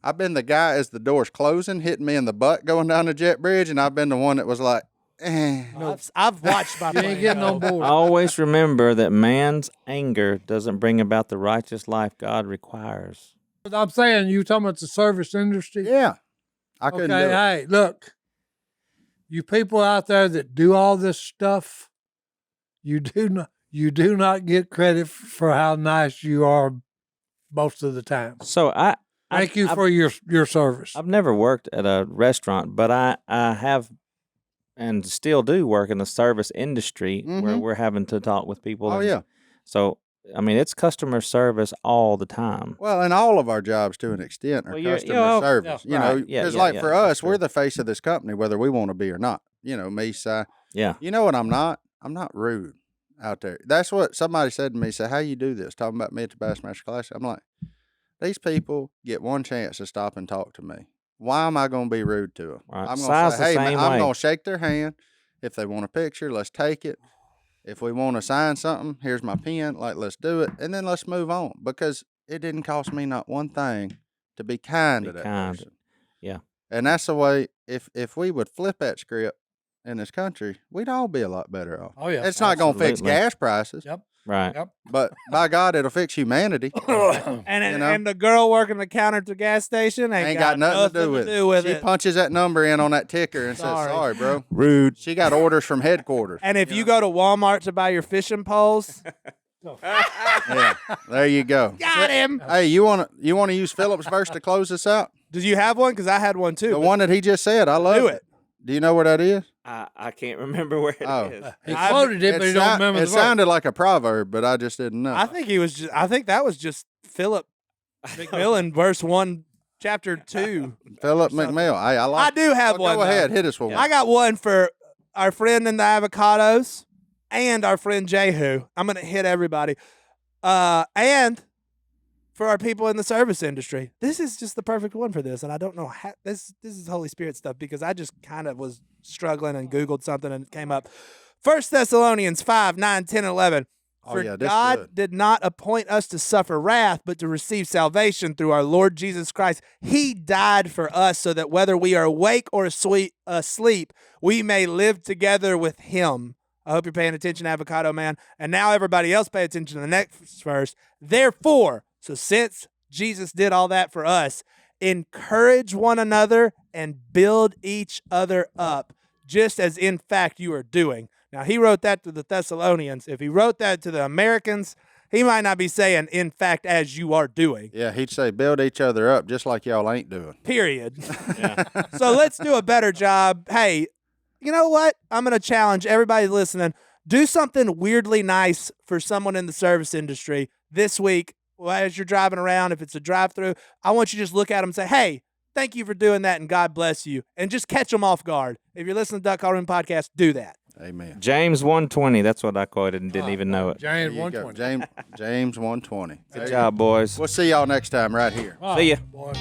the guy as the door's closing, hitting me in the butt going down the jet bridge, and I've been the one that was like, I've watched my You ain't getting on board. Always remember that man's anger doesn't bring about the righteous life God requires. But I'm saying, you talking about the service industry? yeah, I couldn't Okay, do it. hey, look, you people out there that do all this stuff, you do not get credit for how nice you are most of the time. So Thank you for your service. I've never worked at a restaurant, but I have and still do work in the service industry where we're having to talk with people. Oh, and- yeah. So, I mean, it's customer service all the time. Well, and all of our jobs to an extent are Well, you're- customer you know, service. yeah, You know, right. Yeah, because yeah, like yeah, for that's us, true. we're the face of this company, whether we want to be or not. You know, me, Si. Yeah. You know what I'm not? I'm not rude out there. That's what somebody said to me. Said, how you do this? Talking about me at the Bassmaster Classic. I'm like, these people get one chance to stop and talk to me. Why am I going to be rude to them? Right. I'm Si's going the to say, hey, man, same I'm way. going to shake their hand. If they want a picture, let's take it. If we want to sign something, here's my pen. Like, let's do it. And then let's move on. Because it didn't cost me not one thing to be kind to that person. Yeah. And that's the way, if we would flip that script in this country, we'd all be a lot better off. Oh, yeah. It's not going to fix Absolutely. gas prices, Yep. Right. Yep. but by God, it'll fix humanity. And You know? and the girl working the counter at the gas station ain't Ain't got nothing to do with it. She it. punches that number in on that ticker and says, Sorry. sorry, bro. Rude. She got orders from headquarters. And if you go to Walmart to buy your fishing poles, Yeah, there you go. got him. Hey, you want to use Phillip's verse to close this out? Did you have one? Because I had one too. The one that he just said. I love Do it. it. Do you know where that is? I can't remember where it is. Oh. He quoted it, but he don't remember It the verse. sounded like a proverb, but I just didn't know. I think he was. I think that was just Phillip McMillan, verse 1, chapter 2. Phillip McMillan. Hey, I like. I do have Oh, one. Go though. ahead, hit us with one. I got one for our friend in the avocados and our friend Jehu. I'm gonna hit everybody. And for our people in the service industry. This is just the perfect one for this, and I don't know how this is Holy Spirit stuff because I just kind of was struggling and Googled something and it came up. 1 Thessalonians 5, 9, 10, 11. Oh, For yeah, this God good. did not appoint us to suffer wrath, but to receive salvation through our Lord Jesus Christ. He died for us so that whether we are awake or asleep, we may live together with him. I hope you're paying attention, Avocado Man. And now everybody else pay attention to the next verse. Therefore, so since Jesus did all that for us, encourage one another and build each other up, just as in fact you are doing. Now, he wrote that to the Thessalonians. If he wrote that to the Americans, he might not be saying, in fact, as you are doing. Yeah, he'd say, build each other up just like y'all ain't doing. Period. So let's do a better job. Hey, you know what? I'm going to challenge everybody listening. Do something weirdly nice for someone in the service industry this week. Well, as you're driving around, if it's a drive-through, I want you to just look at them and say, hey, thank you for doing that and God bless you. And just catch them off guard. If you're listening to Duck Call Room Podcast, do that. Amen. James 1:20. That's what I quoted and didn't even know it. James There you go. 120. James 1:20. Good job, boys. We'll see y'all next time right here. All See ya. right, boy.